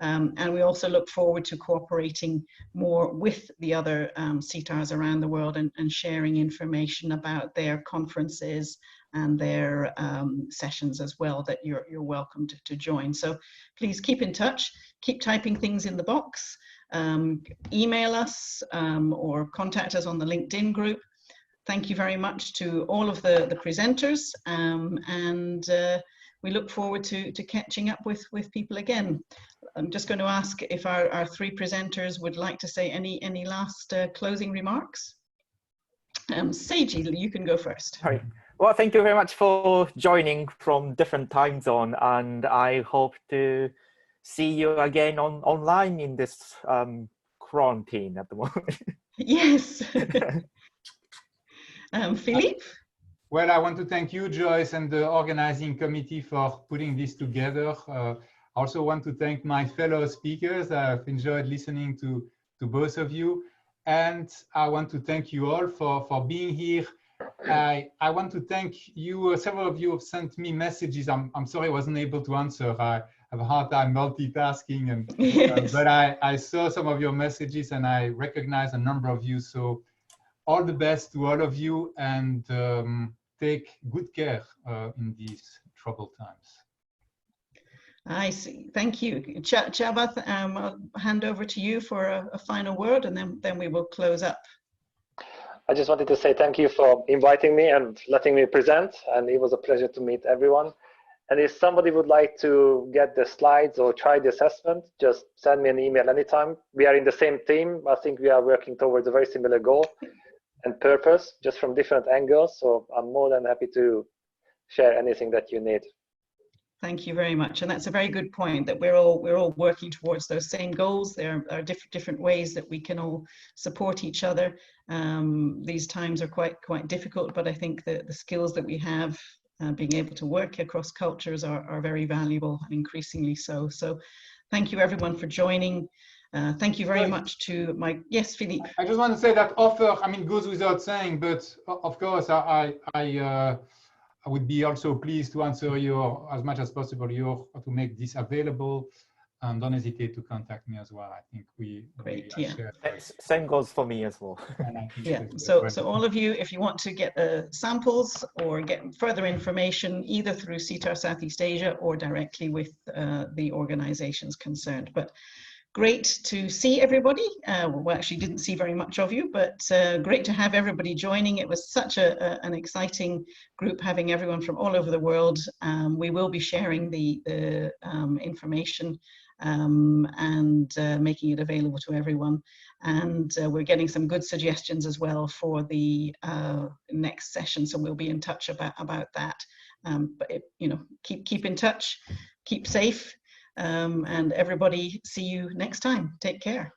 And we also look forward to cooperating more with the other SIETARs around the world and sharing information about their conferences and their sessions as well that you're welcome to join. So please keep in touch, keep typing things in the box. email us or contact us on the LinkedIn group. Thank you very much to all of the presenters, and we look forward to catching up with people again. I'm just going to ask if our three presenters would like to say any last closing remarks. Seiji, you can go first. All right. Well, thank you very much for joining from different time zone, and I hope to see you again online in this quarantine at the moment. Yes. Philippe? Well, I want to thank you, Joyce, and the organizing committee for putting this together. I also want to thank my fellow speakers. I've enjoyed listening to both of you. And I want to thank you all for being here. I want to thank you. Several of you have sent me messages. I'm sorry I wasn't able to answer. I have a hard time multitasking, and Yes. but I saw some of your messages and I recognize a number of you. So all the best to all of you, and take good care in these troubled times. I see. Thank you. Csaba, I'll hand over to you for a final word, and then we will close up. I just wanted to say thank you for inviting me and letting me present, and it was a pleasure to meet everyone. And if somebody would like to get the slides or try the assessment, just send me an email anytime. We are in the same team. I think we are working towards a very similar goal and purpose, just from different angles. So I'm more than happy to share anything that you need. Thank you very much, and that's a very good point, that we're all working towards those same goals. There are different ways that we can all support each other. These times are quite difficult, but I think that the skills that we have, being able to work across cultures, are very valuable, and increasingly so. So, thank you everyone for joining. Thank you very much to my, yes, Philippe. I just want to say that offer, I mean, goes without saying, but of course, I would be also pleased to answer your, as much as possible, to make this available. And don't hesitate to contact me as well. I think Great, yeah. Same goes for me as well. Yeah, so all of you, if you want to get samples or get further information, either through SIETAR Southeast Asia or directly with the organizations concerned. But great to see everybody. We actually didn't see very much of you, but great to have everybody joining. It was such an exciting group, having everyone from all over the world. We will be sharing the information and making it available to everyone. And we're getting some good suggestions as well for the next session, so we'll be in touch about that. But keep in touch, keep safe. And everybody, see you next time. Take care.